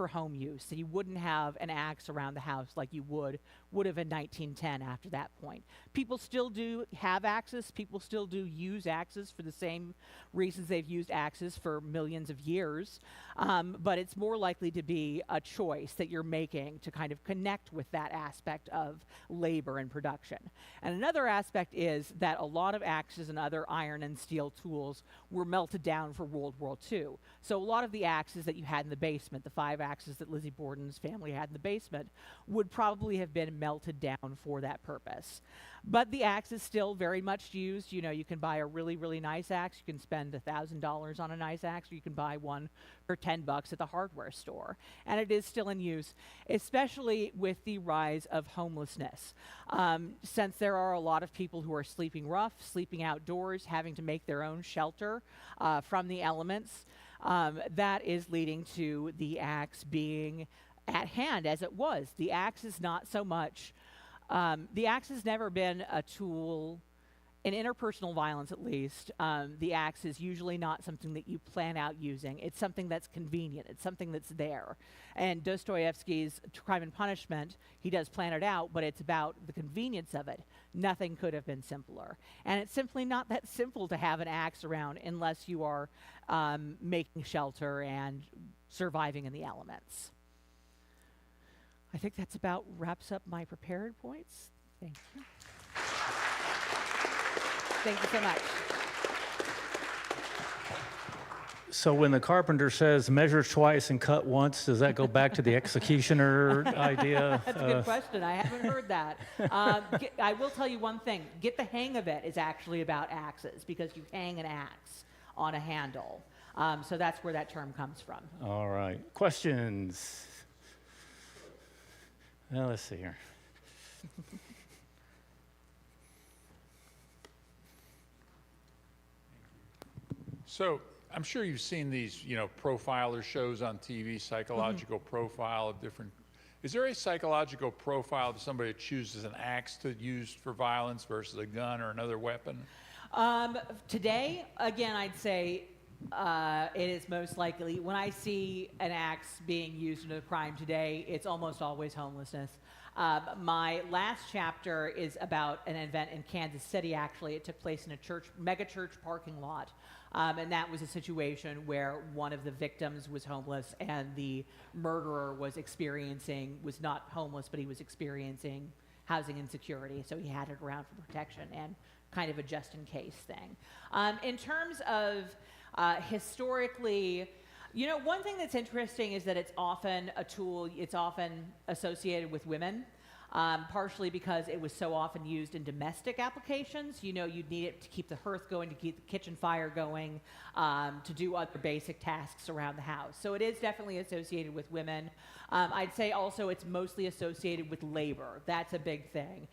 home use. So you wouldn't have an axe around the house like you would have in 1910 after that point. People still do have axes. People still do use axes for the same reasons they've used axes for millions of years. But it's more likely to be a choice that you're making to kind of connect with that aspect of labor and production. And another aspect is that a lot of axes and other iron and steel tools were melted down for World War II. So a lot of the axes that you had in the basement, the 5 axes that Lizzie Borden's family had in the basement, would probably have been melted down for that purpose. But the axe is still very much used. You know, you can buy a really, really nice axe. You can spend $1,000 on a nice axe, or you can buy one for $10 at the hardware store. And it is still in use, especially with the rise of homelessness. Since there are a lot of people who are sleeping rough, sleeping outdoors, having to make their own shelter from the elements, that is leading to the axe being at hand as it was. The axe is not so much, the axe has never been a tool, in interpersonal violence at least. The axe is usually not something that you plan out using. It's something that's convenient. It's something that's there. And Dostoevsky's Crime and Punishment, he does plan it out, but it's about the convenience of it. Nothing could have been simpler. And it's simply not that simple to have an axe around unless you are making shelter and surviving in the elements. I think that's about wraps up my prepared points. Thank you. Thank you so much. So when the carpenter says measure twice and cut once, does that go back to the executioner idea? That's a good question. I haven't heard that. I will tell you one thing. Get the hang of it is actually about axes, because you hang an axe on a handle. So that's where that term comes from. All right. Questions? Well, let's see here. So I'm sure you've seen these, profiler shows on TV, psychological profile of different. Is there a psychological profile to somebody that chooses an axe to use for violence versus a gun or another weapon? Today, again, I'd say it is most likely, when I see an axe being used in a crime today, it's almost always homelessness. My last chapter is about an event in Kansas City, actually. It took place in a mega church parking lot. And that was a situation where one of the victims was homeless and the murderer was not homeless, but he was experiencing housing insecurity. So he had it around for protection and kind of a just-in-case thing. In terms of historically, one thing that's interesting is that it's often a tool, it's often associated with women. partially because it was so often used in domestic applications. You know, you'd need it to keep the hearth going, to keep the kitchen fire going, to do other basic tasks around the house. So it is definitely associated with women. I'd say also it's mostly associated with labor. That's a big thing.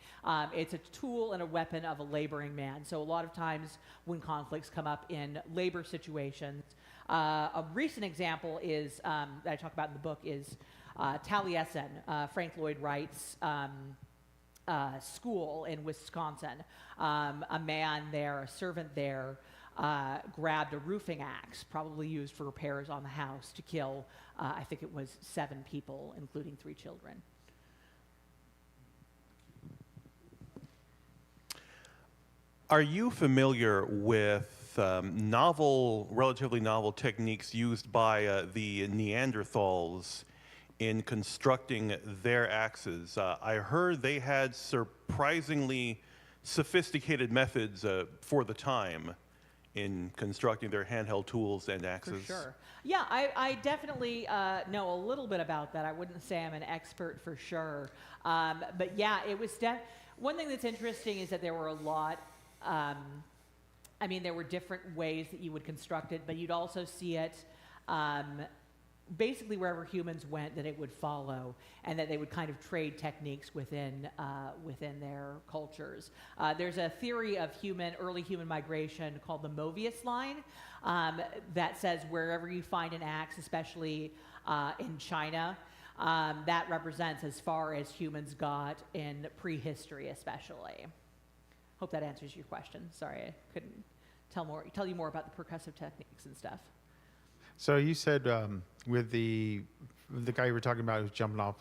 It's a tool and a weapon of a laboring man. So a lot of times when conflicts come up in labor situations, a recent example is, that I talk about in the book is Taliesin, Frank Lloyd Wright's school in Wisconsin. A man there, a servant there, grabbed a roofing axe, probably used for repairs on the house, to kill, I think it was 7 people, including 3 children. Are you familiar with relatively novel techniques used by the Neanderthals in constructing their axes? I heard they had surprisingly sophisticated methods for the time in constructing their handheld tools and axes. For sure. Yeah, I definitely know a little bit about that. I wouldn't say I'm an expert for sure. But yeah, it was one thing that's interesting is that there were a lot, there were different ways that you would construct it, but you'd also see it basically wherever humans went, that it would follow, and that they would kind of trade techniques within their cultures. There's a theory of early human migration called the Mobius line that says wherever you find an axe, especially in China, that represents as far as humans got in prehistory, especially. Hope that answers your question. Sorry, I couldn't tell you more about the percussive techniques and stuff. So you said with the guy you were talking about who's jumping off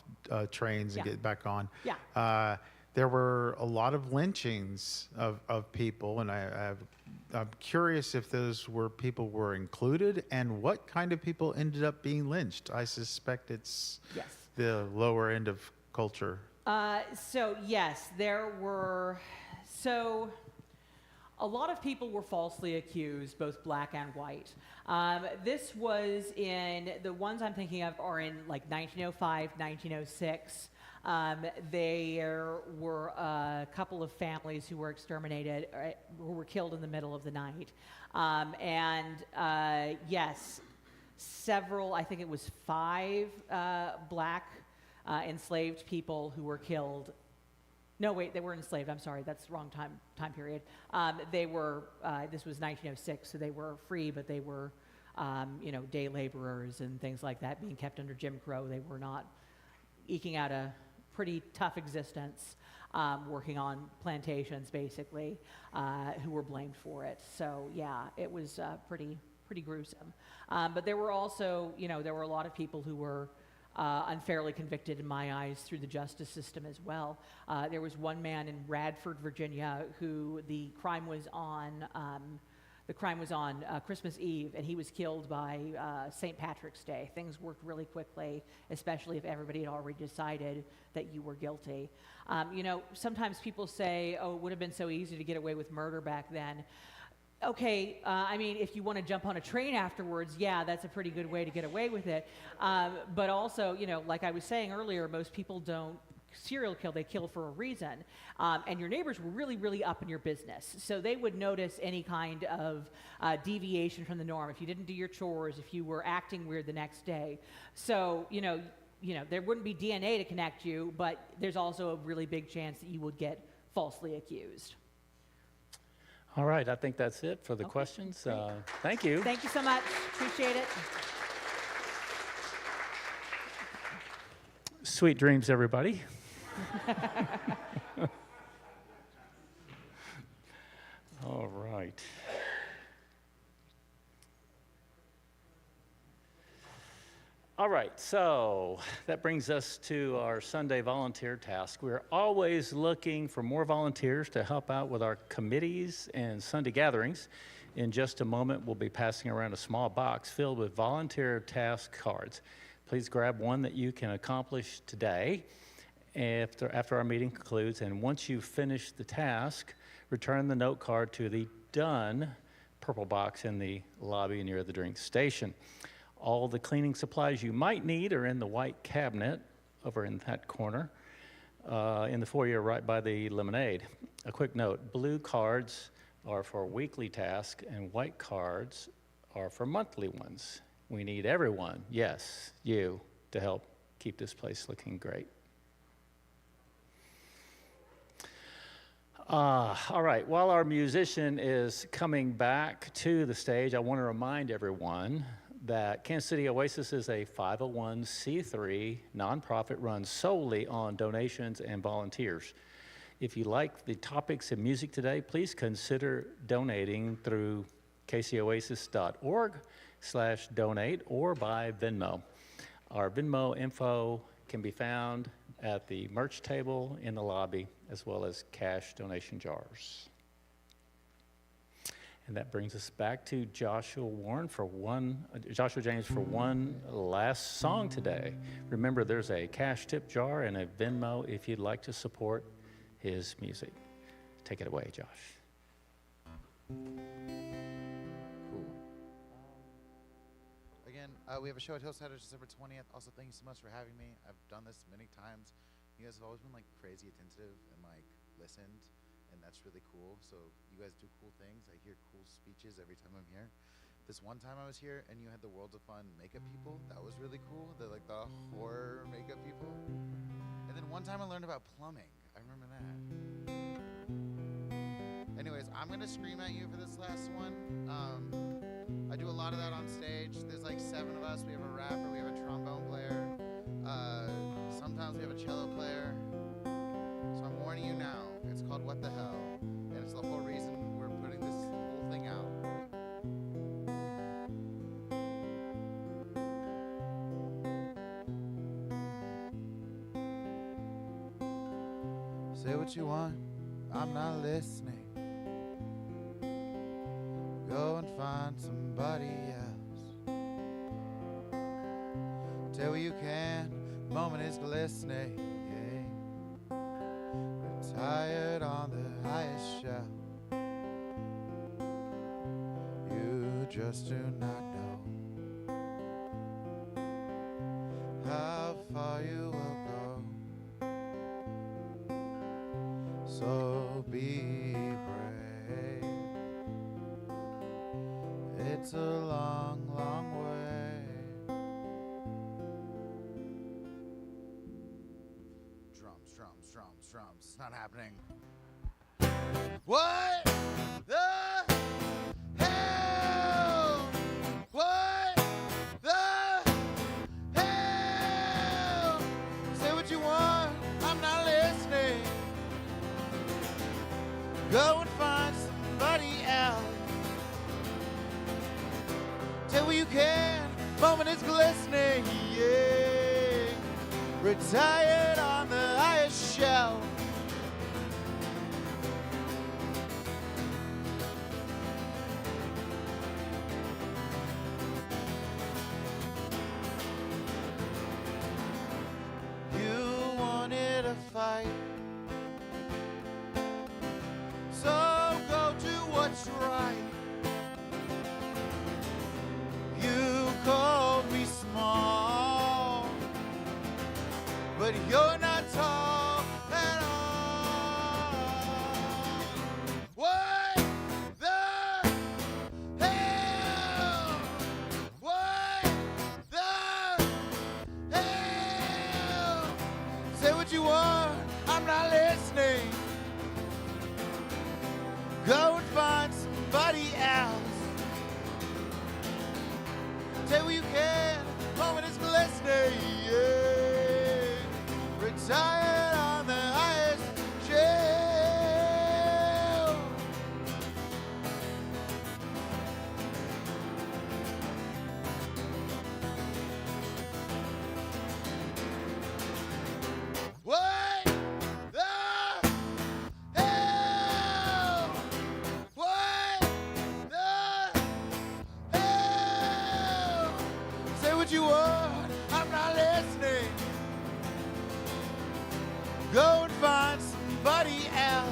trains and getting back on. Yeah. There were a lot of lynchings of people, and I'm curious if those people were included, and what kind of people ended up being lynched. I suspect it's the lower end of culture. So yes, there were. So a lot of people were falsely accused, both black and white. This was the ones I'm thinking of are in like 1905, 1906. There were a couple of families who were exterminated, who were killed in the middle of the night. Yes, several, I think it was 5 black enslaved people who were killed. No, wait, they were enslaved. I'm sorry, that's the wrong time period. They were, this was 1906, so they were free, but they were, day laborers and things like that, being kept under Jim Crow. They were not eking out a pretty tough existence, working on plantations, basically, who were blamed for it. So, yeah, it was pretty gruesome. But there were also, there were a lot of people who were unfairly convicted in my eyes through the justice system as well. There was one man in Radford, Virginia, who the crime was on Christmas Eve, and he was killed by St. Patrick's Day. Things worked really quickly, especially if everybody had already decided that you were guilty. Sometimes people say, oh, it would have been so easy to get away with murder back then. Okay, if you want to jump on a train afterwards, yeah, that's a pretty good way to get away with it. But also, like I was saying earlier, most people don't serial kill, they kill for a reason. And your neighbors were really, really up in your business. So they would notice any kind of deviation from the norm, if you didn't do your chores, if you were acting weird the next day. So, there wouldn't be DNA to connect you, but there's also a really big chance that you would get falsely accused. All right, I think that's it for the questions. Thank you. Thank you so much. Appreciate it. Sweet dreams, everybody. All right. All right, so that brings us to our Sunday volunteer task. We're always looking for more volunteers to help out with our committees and Sunday gatherings. In just a moment, we'll be passing around a small box filled with volunteer task cards. Please grab one that you can accomplish today after our meeting concludes, and once you finish the task, return the note card to the Done purple box in the lobby near the drink station. All the cleaning supplies you might need are in the white cabinet over in that corner. in the foyer right by the lemonade. A quick note, blue cards are for weekly tasks and white cards are for monthly ones. We need everyone, yes, you, to help keep this place looking great. All right, while our musician is coming back to the stage, I want to remind everyone that Kansas City Oasis is a 501c3 nonprofit run solely on donations and volunteers. If you like the topics and music today, please consider donating through kcoasis.org/donate or by Venmo. Our Venmo info can be found at the merch table in the lobby, as well as cash donation jars. And that brings us back to Joshua James for one last song today. Remember, there's a cash tip jar and a Venmo if you'd like to support his music. Take it away, Josh. Cool. Again, we have a show at Hillsiders December 20th. Also, thank you so much for having me. I've done this many times. You guys have always been like crazy attentive and like listened, and that's really cool. So you guys do cool things. I hear cool speeches every time I'm here. This one time I was here and you had the Worlds of Fun makeup people. That was really cool. The horror makeup people. And then one time I learned about plumbing. I remember that. Anyways, I'm gonna scream at you for this last one. I do a lot of that on stage. There's like 7 of us. We have a rapper, we have a trombone player. Sometimes we have a cello player. So I'm warning you now. It's called What the Hell. And it's the whole reason we're putting this whole thing out. Say what you want, I'm not listening. Go and find somebody else. Tell what you can, moment is glistening. Yeah. Retired on the highest shelf. You just do not know how far you will go. So be brave. It's a long, long way. Drums, drums, drums, drums. It's not happening. What the hell? What the hell? Say what you want, I'm not listening. Go and find somebody else. Tell what you can, moment is glistening, yeah. Retired on the highest shelf. You wanted a fight, so go do what's right. You called me small, but you're not tall at all. What the hell? What the hell? Say what you want, I'm not listening. Go and find somebody else. Say what you can, moment is glistening, yeah. Retired on the highest shelf. What the hell? What the hell? Say what you want, I'm not listening. Go and find somebody else.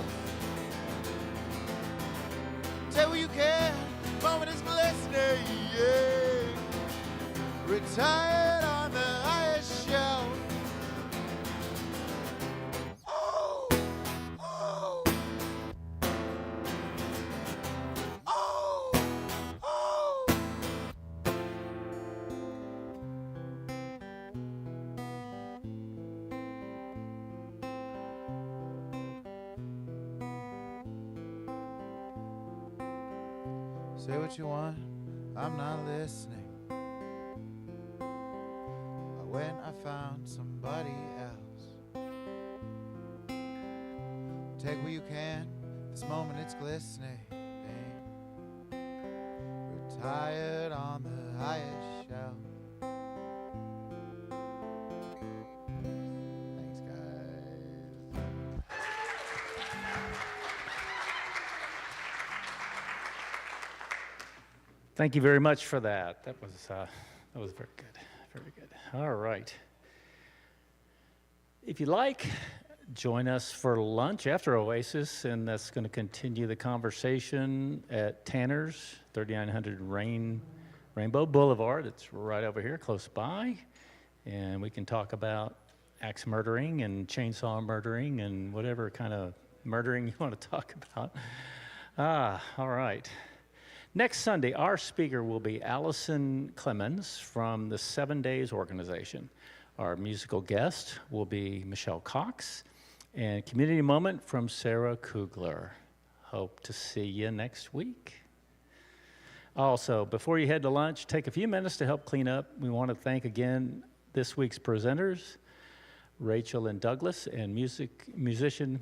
Say what you can, moment is glistening, yeah. Retired on the highest shelf. Say what you want, I'm not listening. When I found somebody else, take what you can, this moment it's glistening. Retired on the highest shelf. Thanks, guys. Thank you very much for that. That was very good. Very good. All right. If you like, join us for lunch after Oasis, and that's going to continue the conversation at Tanner's, 3900 Rainbow Boulevard. It's right over here, close by. And we can talk about axe murdering and chainsaw murdering and whatever kind of murdering you want to talk about. All right. Next Sunday, our speaker will be Allison Clemens from the 7 Days Organization. Our musical guest will be Michelle Cox, and Community Moment from Sarah Kugler. Hope to see you next week. Also, before you head to lunch, take a few minutes to help clean up. We want to thank again this week's presenters, Rachel and Douglas, and musician.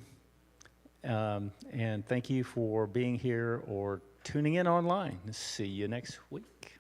And thank you for being here or tuning in online. See you next week.